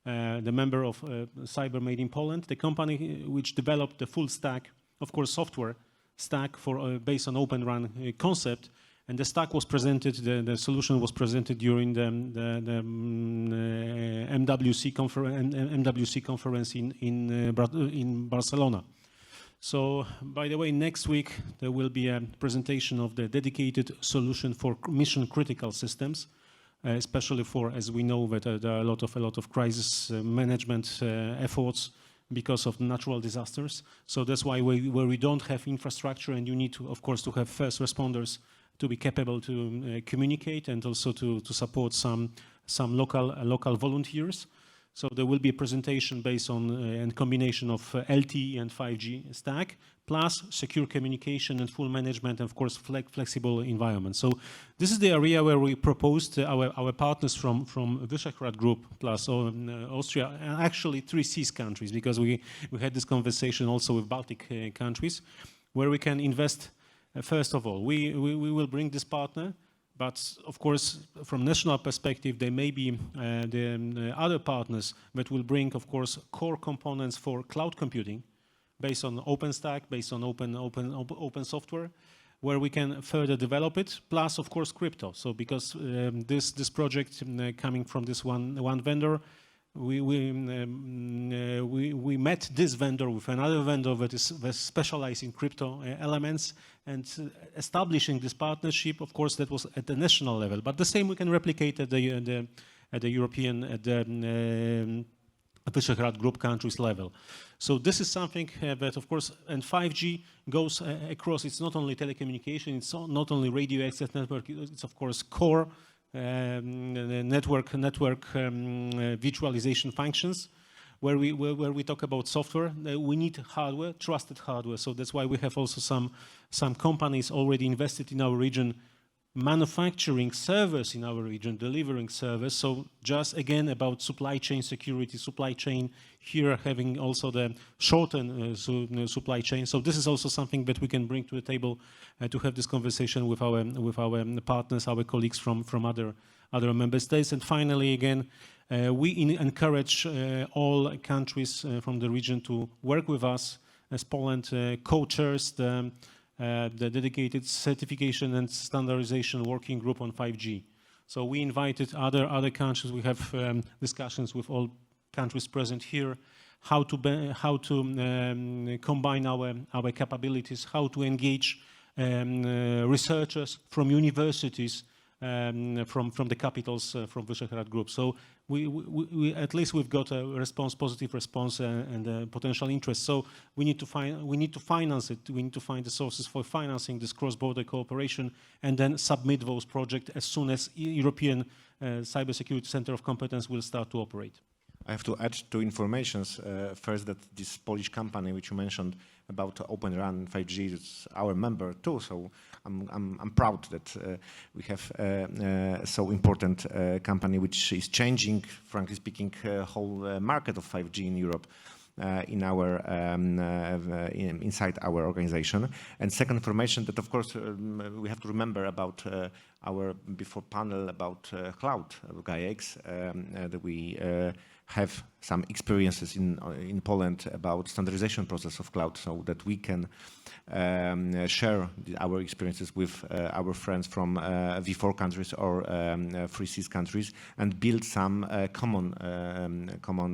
the member of Cyber Made in Poland, the company which developed the full stack, of course, software stack for based on Open RAN concept. And the stack was presented, the solution was presented during the MWC conference in Barcelona. So, by the way, next week there will be a presentation of the dedicated solution for mission-critical systems, especially for, as we know, that there are a lot of crisis management efforts because of natural disasters. So that's why where we don't have infrastructure, and you need to, of course, to have first responders to be capable to communicate and also to support some local volunteers. So there will be a presentation based on a combination of LTE and 5G stack, plus secure communication and full management, and of course flexible environment. So this is the area where we proposed our partners from Visegrad Group plus Austria, and actually 3Cs countries, because we had this conversation also with Baltic countries, where we can invest. First of all, we will bring this partner, but of course, from national perspective, there may be the other partners that will bring, of course, core components for cloud computing, based on OpenStack, based on open software, where we can further develop it. Plus, of course, crypto. So, because this project coming from this one vendor, we met this vendor with another vendor that is specialized in crypto elements, and establishing this partnership, of course, that was at the national level. But the same we can replicate at the European, at the Visegrad Group countries level. So this is something that, of course, and 5G goes across. It's not only telecommunication, it's not only radio access network, it's of course core network virtualization functions, where we talk about software. We need hardware, trusted hardware. So that's why we have also some companies already invested in our region, manufacturing servers in our region, delivering servers. So just again about supply chain security, supply chain here having also the shortened supply chain. So this is also something that we can bring to the table to have this conversation with our partners, our colleagues from other member states. And finally, again, we encourage all countries from the region to work with us, as Poland co-chairs the dedicated certification and standardization working group on 5G. So we invited other countries. We have discussions with all countries present here, how to combine our capabilities, how to engage researchers from universities, from the capitals, from Visegrad Group. So we at least we've got a positive response and potential interest. So we need to finance it. We need to find the sources for financing this cross-border cooperation, and then submit those projects as soon as European Cybersecurity Center of Competence will start to operate. I have to add two informations. First, that this Polish company which you mentioned about Open RAN 5G is our member too. So I'm proud that we have so important company which is changing, frankly speaking, whole market of 5G in Europe. In our inside our organization. And second information that of course we have to remember about our before panel about cloud GAIA-X, that we have some experiences in Poland about standardization process of cloud, so that we can share our experiences with our friends from V4 countries or Free Seas countries and build some common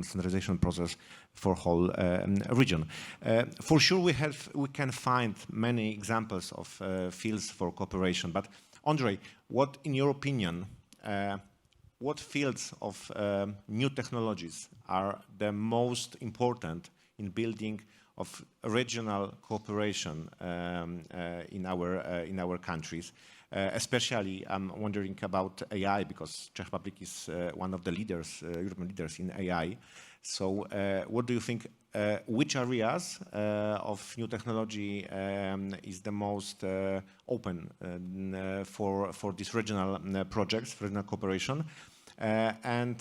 standardization process for whole region. For sure, we can find many examples of fields for cooperation. But Ondrej, what, in your opinion, what fields of new technologies are the most important in building of regional cooperation in our countries? Especially, I'm wondering about AI, because Czech Republic is one of the leaders, European leaders in AI. So what do you think, which areas of new technology is the most open for these regional projects, for regional cooperation? And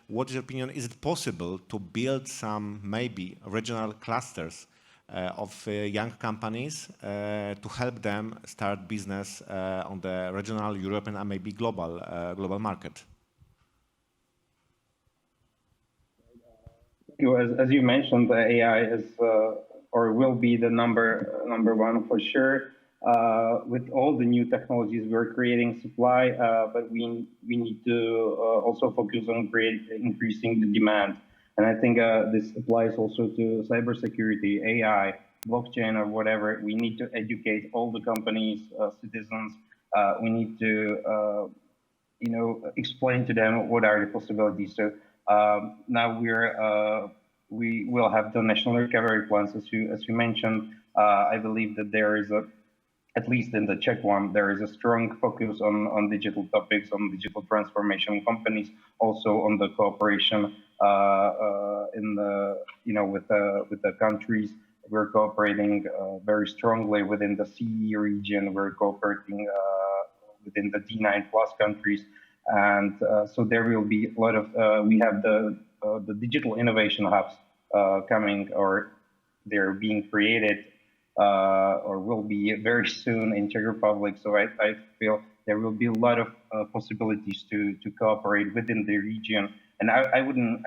what is your opinion? Is it possible to build some maybe regional clusters of young companies to help them start business on the regional, European, and maybe global market? As you mentioned, AI is or will be the number one for sure. With all the new technologies, we're creating supply, but we need to also focus on increasing the demand. And I think this applies also to cybersecurity, AI, blockchain, or whatever. We need to educate all the companies, citizens. We need to, explain to them what are the possibilities. So now we will have the national recovery plans, as you mentioned. I believe that there is at least in the Czech one, there is a strong focus on digital topics, on digital transformation companies, also on the cooperation with the countries. We're cooperating very strongly within the CE region. We're cooperating within the D9+ countries, and so there will be a lot of. We have the digital innovation hubs coming, or they're being created. Or will be very soon in Czech Republic. So I feel there will be a lot of possibilities to cooperate within the region. And I wouldn't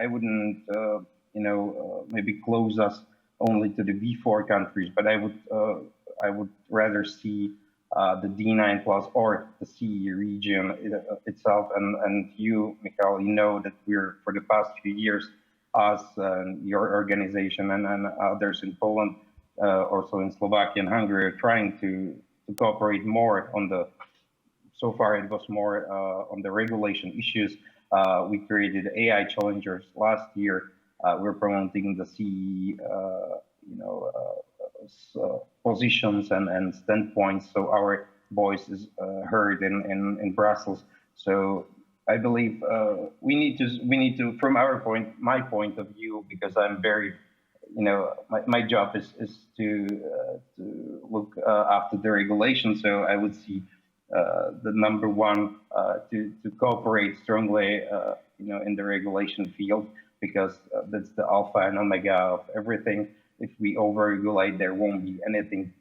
maybe close us only to the V4 countries, but I would rather see the D9+ or the CE region itself. And you, Michał, you know that we're for the past few years, us and your organization and others in Poland. Also in Slovakia and Hungary, are trying to cooperate more on so far it was more on the regulation issues. We created AI challengers last year. We're promoting the CE, positions and standpoints, so our voice is heard in Brussels. So I believe we need to, from my point of view, because I'm very my job is to look after the regulation. So I would see the number one to cooperate strongly, in the regulation field, because that's the alpha and omega of everything. If we over-regulate, there won't be anything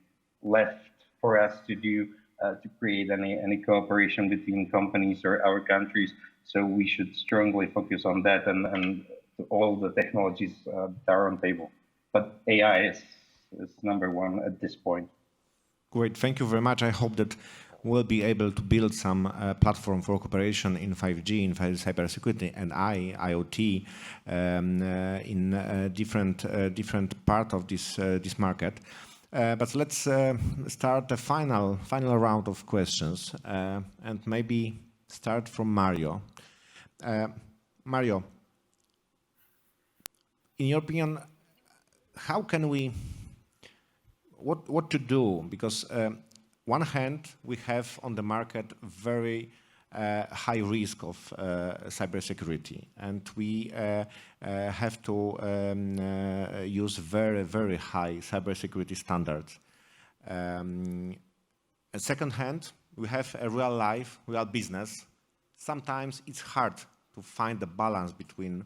left for us to do to create any cooperation between companies or our countries. So we should strongly focus on that and all the technologies that are on table. But AI is number one at this point. Great, thank you very much. I hope that we'll be able to build some platform for cooperation in 5G, in cybersecurity and IoT in different part of this market. But let's start the final round of questions and maybe start from Mario. Mario, in your opinion, how can we, what to do? Because one hand, we have on the market very high risk of cybersecurity, and we have to use very, very high cybersecurity standards. On second hand, we have a real life, real business. Sometimes it's hard to find the balance between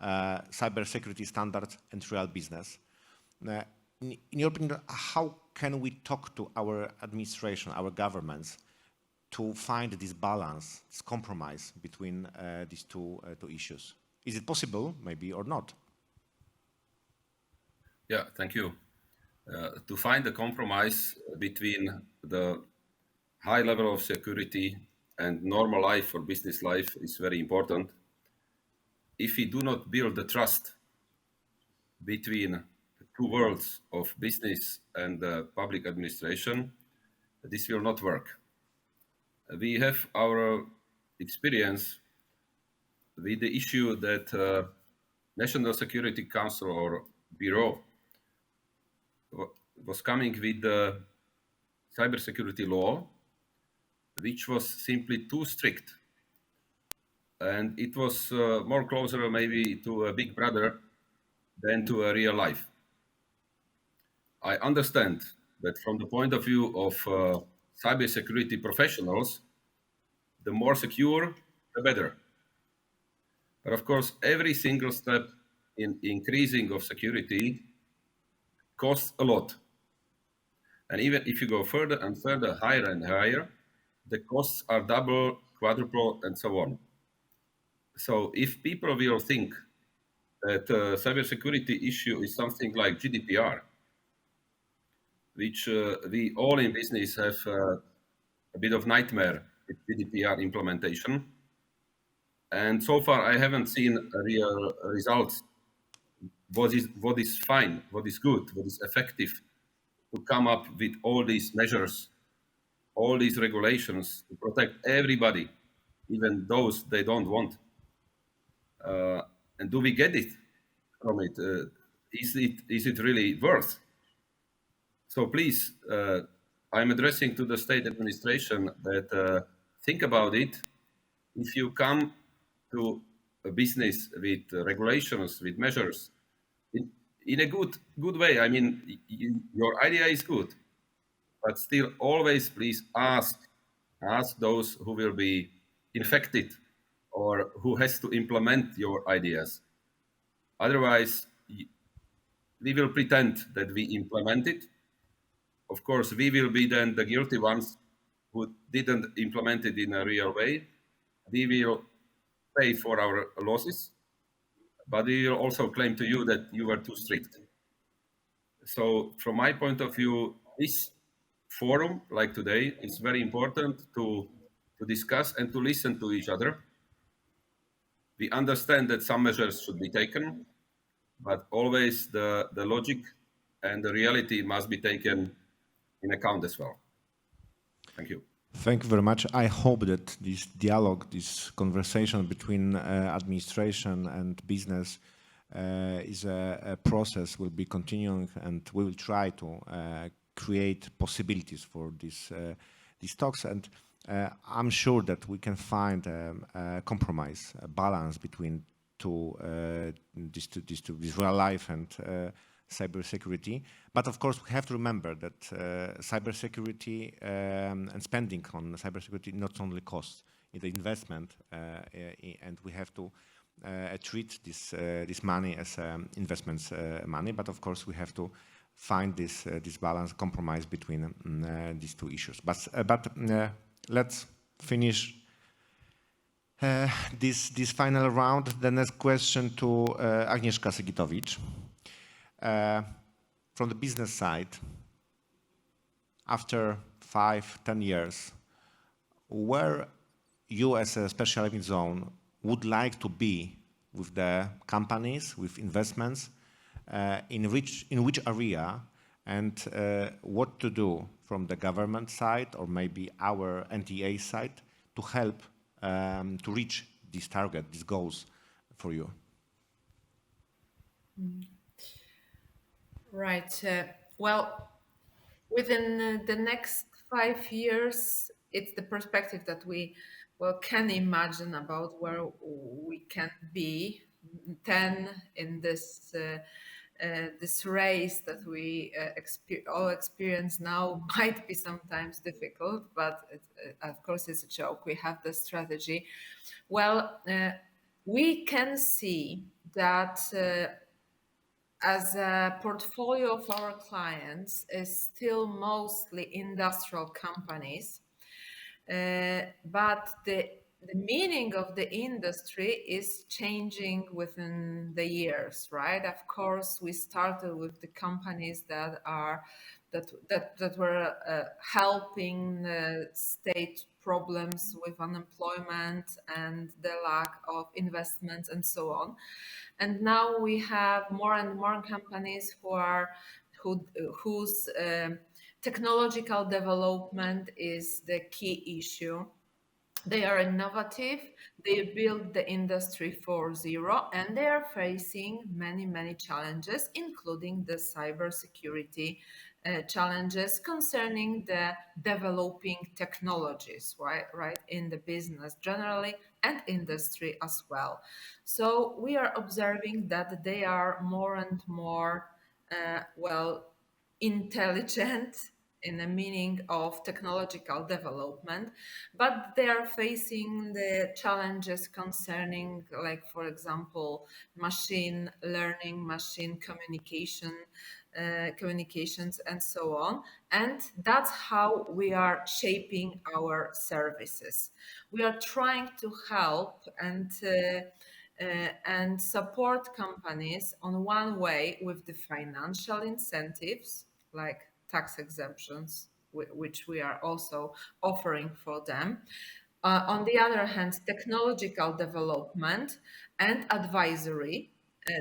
cybersecurity standards and real business. In your opinion, how can we talk to our administration, our governments, to find this balance, this compromise between these two issues? Is it possible, maybe, or not? Yeah, thank you. To find a compromise between the high level of security and normal life or business life is very important. If we do not build the trust between the two worlds of business and public administration, this will not work. We have our experience with the issue that National Security Council or Bureau was coming with the cybersecurity law, which was simply too strict. And it was more closer maybe to a big brother than to a real life. I understand that from the point of view of cybersecurity professionals, the more secure, the better. But of course, every single step in increasing of security costs a lot. And even if you go further and further, higher and higher, the costs are double, quadruple, and so on. So if people will think that cybersecurity issue is something like GDPR, which we all in business have a bit of nightmare with GDPR implementation. And so far, I haven't seen real results. What is fine, what is good, what is effective to come up with all these measures, all these regulations to protect everybody, even those they don't want. And do we get it from it? Is it really worth? So please, I'm addressing to the state administration that think about it. If you come to a business with regulations, with measures, in a good way, I mean, your idea is good, but still always please ask those who will be infected or who has to implement your ideas. Otherwise, we will pretend that we implement it. Of course, we will be then the guilty ones who didn't implement it in a real way. We will pay for our losses, but we will also claim to you that you were too strict. So from my point of view, this forum like today is very important to discuss and to listen to each other. We understand that some measures should be taken, but always the logic and the reality must be taken in account as well. Thank you. Thank you very much. I hope that this dialogue, this conversation between administration and business is a process will be continuing, and we will try to create possibilities for these talks. And I'm sure that we can find a compromise, a balance between this real life and cybersecurity. But of course, we have to remember that cybersecurity and spending on cybersecurity not only costs, it's investment, and we have to treat this money as investments money. But of course, we have to find this balance, compromise between these two issues. But let's finish this final round. The next question to Agnieszka Sygitowicz. From the business side, after 5-10 years, where you as a special economic zone would like to be with the companies, with investments, in which area, and what to do from the government side or maybe our NTA side to help to reach this target, these goals for you? Right. Well, within the next 5 years, it's the perspective that we well, can imagine about where we can be 10 in this this race that we all experience now might be sometimes difficult, but of course it's a joke. We have the strategy. Well, we can see that as a portfolio of our clients is still mostly industrial companies, but the meaning of the industry is changing within the years, right? Of course, we started with the companies that were helping the state problems with unemployment and the lack of investments and so on. And now we have more and more companies whose technological development is the key issue. They are innovative, they build the industry 4.0, and they are facing many challenges, including the cybersecurity challenges concerning the developing technologies, right, in the business generally and industry as well. So we are observing that they are more and more, intelligent in the meaning of technological development, but they are facing the challenges concerning, like, for example, machine learning, machine communications, and so on. And that's how we are shaping our services. We are trying to help and support companies on one way with the financial incentives, like tax exemptions, which we are also offering for them. On the other hand, technological development and advisory.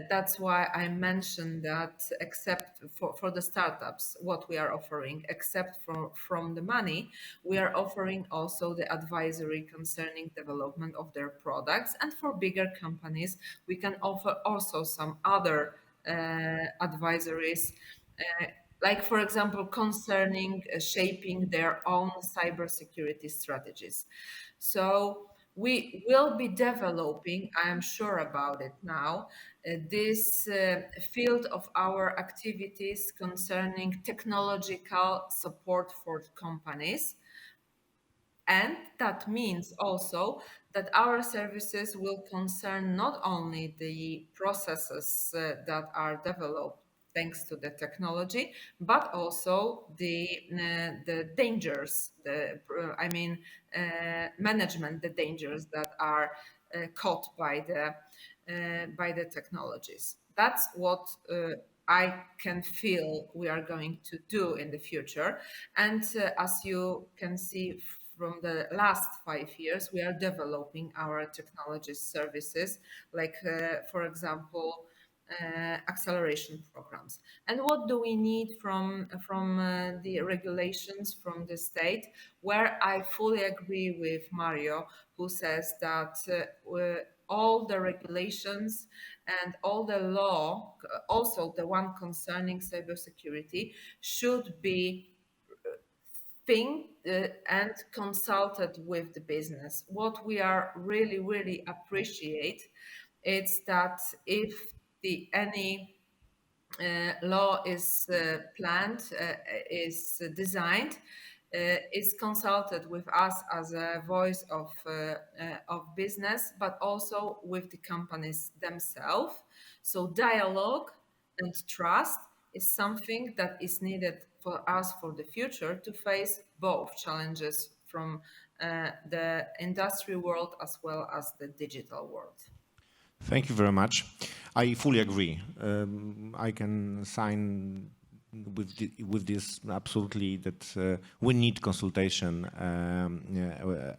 That's why I mentioned that, except for the startups, what we are offering, except from the money, we are offering also the advisory concerning development of their products. And for bigger companies, we can offer also some other advisories, like, for example, concerning shaping their own cybersecurity strategies. So we will be developing, I am sure about it now, this field of our activities concerning technological support for companies. And that means also that our services will concern not only the processes that are developed thanks to the technology, but also the dangers, management the dangers that are caught by the technologies. That's what I can feel we are going to do in the future. And as you can see from the last 5 years, we are developing our technology services, like, for example, acceleration programs. And what do we need from the regulations from the state? Where I fully agree with Mario, who says that all the regulations and all the law, also the one concerning cybersecurity, should be and consulted with the business. What we are really appreciate is that if any law is planned, is designed, is consulted with us as a voice of business, but also with the companies themselves. So dialogue and trust is something that is needed for us for the future to face both challenges from the industry world as well as the digital world. Thank you very much. I fully agree. I can sign with this absolutely, that we need consultation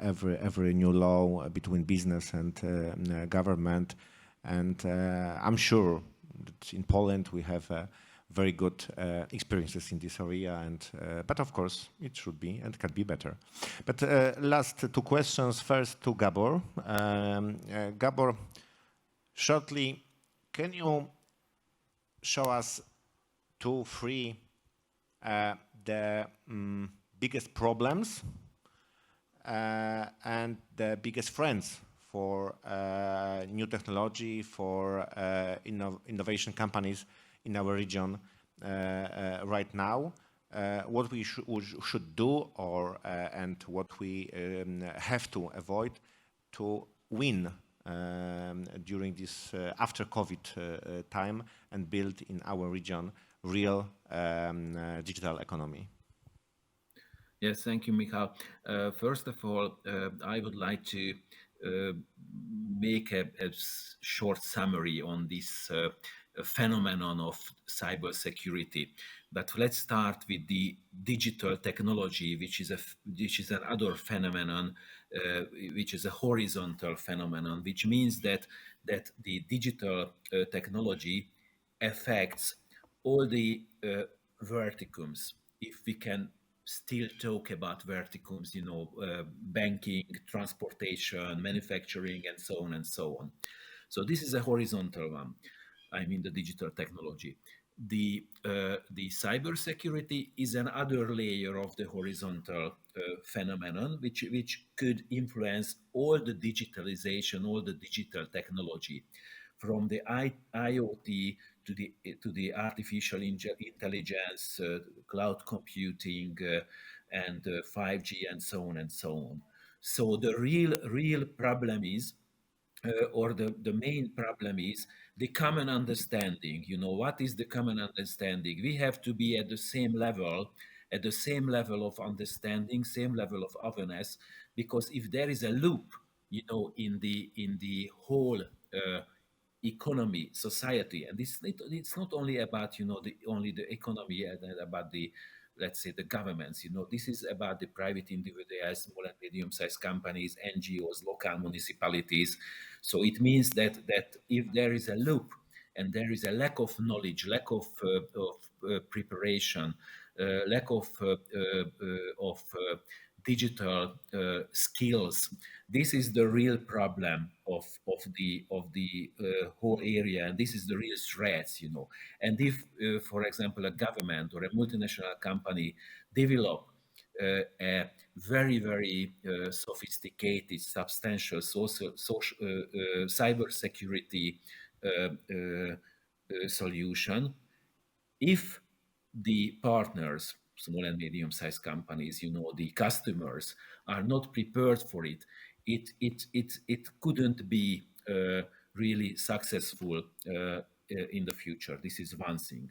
every new law between business and government. And I'm sure that in Poland we have very good experiences in this area, but of course it should be and can be better. But last two questions. First to Gabor. Gabor, shortly, can you show us 2, 3 the biggest problems and the biggest friends for new technology, for innovation companies in our region right now. What we should do, and what we have to avoid to win during this after COVID time and build in our region real digital economy. Yes, thank you, Michał. First of all, I would like to make a short summary on this phenomenon of cybersecurity. But let's start with the digital technology, which is another phenomenon, which is a horizontal phenomenon, which means that the digital technology affects all the verticums, if we can still talk about verticums, banking, transportation, manufacturing, and so on and so on. So this is a horizontal one. I mean, the digital technology. The cybersecurity is another layer of the horizontal phenomenon, which could influence all the digitalization, all the digital technology, from the IoT to the artificial intelligence, cloud computing, and 5G, and so on and so on. So the real problem is, or the main problem is the common understanding. What is the common understanding? We have to be at the same level of understanding, same level of awareness, because if there is a loop, in the whole economy, society, and it's not only about the economy and about the, let's say, the governments. This is about the private individuals, small and medium-sized companies, NGOs, local municipalities. So it means that if there is a loop and there is a lack of knowledge, lack of preparation, lack of digital skills, this is the real problem of the whole area, and this is the real threats. And if, for example, a government or a multinational company develop a very sophisticated, substantial social cybersecurity solution, if the partners, small and medium-sized companies, the customers, are not prepared for it, it couldn't be really successful in the future. This is one thing.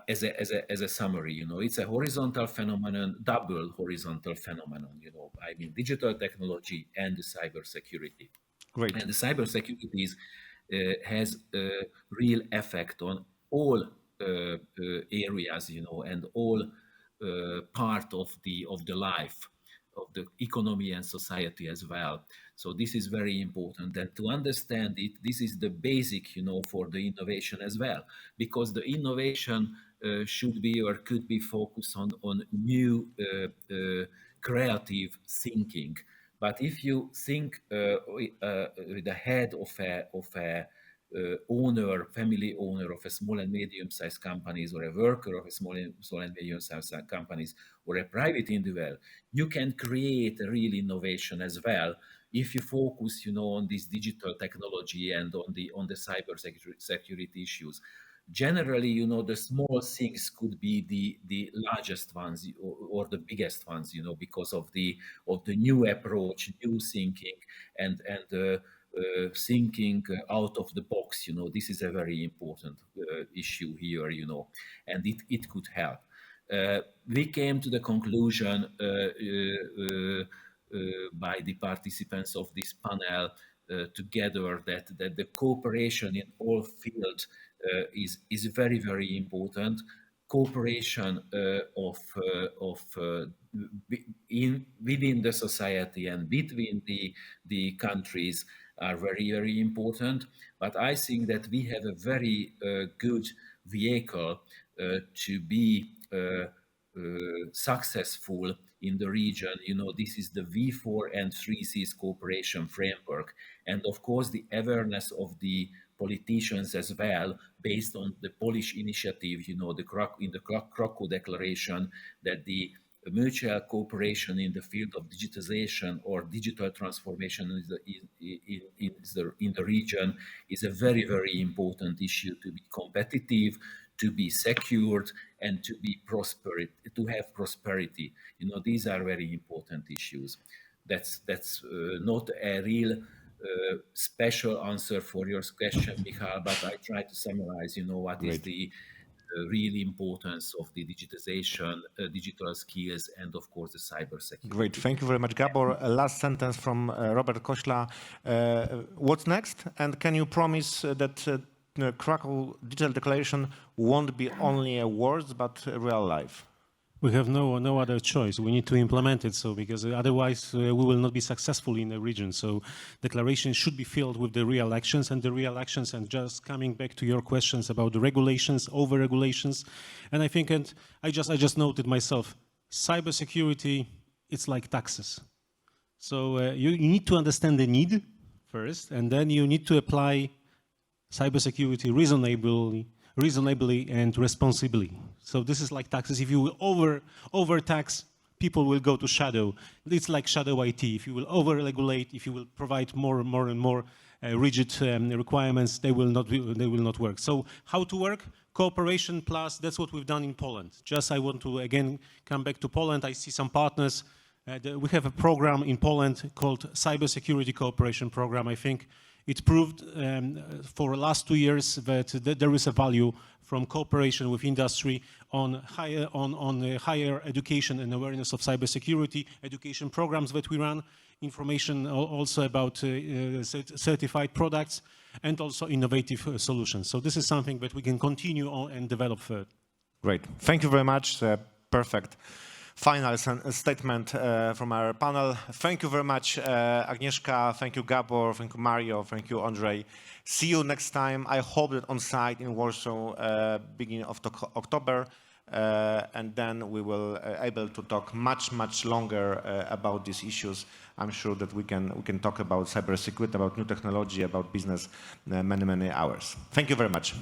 As a summary, it's a horizontal phenomenon, double horizontal phenomenon. I mean, digital technology and the cybersecurity. Great. And the cybersecurity has a real effect on all areas, and all part of the life of the economy and society as well. So this is very important, and to understand it, this is the basic, for the innovation as well, because the innovation should be or could be focused on new creative thinking. But if you think with the head of a family owner of a small and medium-sized companies, or a worker of a small and medium-sized companies, or a private individual, you can create a real innovation as well if you focus, on this digital technology and on the cyber security issues. Generally, the small things could be the largest ones, or the biggest ones, because of the new approach, new thinking, and thinking out of the box. This is a very important issue here, and it could help. We came to the conclusion by the participants of this panel together that the cooperation in all fields is very important. Cooperation within the society and between the countries are very important. But I think that we have a very good vehicle to be successful in the region. This is the V4 and 3Cs cooperation framework, and of course the awareness of the politicians as well, based on the Polish initiative, in the Krakow Declaration, that the mutual cooperation in the field of digitization or digital transformation in the region is a very, very important issue to be competitive, to be secured, and to be to have prosperity. You know, these are very important issues. That's not a real special answer for your question, Michał, but I try to summarize, you know, what is the real importance of the digitization, digital skills, and of course the cybersecurity. Great, thank you very much, Gabor. Last sentence from Robert Kośla. What's next? And can you promise that Krakow Digital Declaration won't be only a words, but a real life? We have no other choice. We need to implement it, so because otherwise we will not be successful in the region. So declaration should be filled with the real actions, and the real actions. And just coming back to your questions about the regulations, over regulations, and I think, and I just noted myself, cybersecurity, it's like taxes. So you need to understand the need first, and then you need to apply cybersecurity reasonably and responsibly. So this is like taxes. If you will overtax, people will go to shadow. It's like shadow IT. If you will over-regulate, if you will provide more and more rigid requirements, they will not work. So how to work? Cooperation plus, that's what we've done in Poland. Just I want to again come back to Poland. I see some partners. We have a program in Poland called Cybersecurity Cooperation Program. I think it proved for the last 2 years that there is a value from cooperation with industry on higher education and awareness of cybersecurity, education programs that we run, information also about certified products, and also innovative solutions. So this is something that we can continue on and develop further. Great. Thank you very much. Perfect. Final statement from our panel. Thank you very much, Agnieszka. Thank you, Gabor. Thank you, Mario. Thank you, Ondrej. See you next time. I hope that on site in Warsaw, beginning of October, and then we will able to talk much longer about these issues. I'm sure that we can talk about cybersecurity, about new technology, about business, many hours. Thank you very much.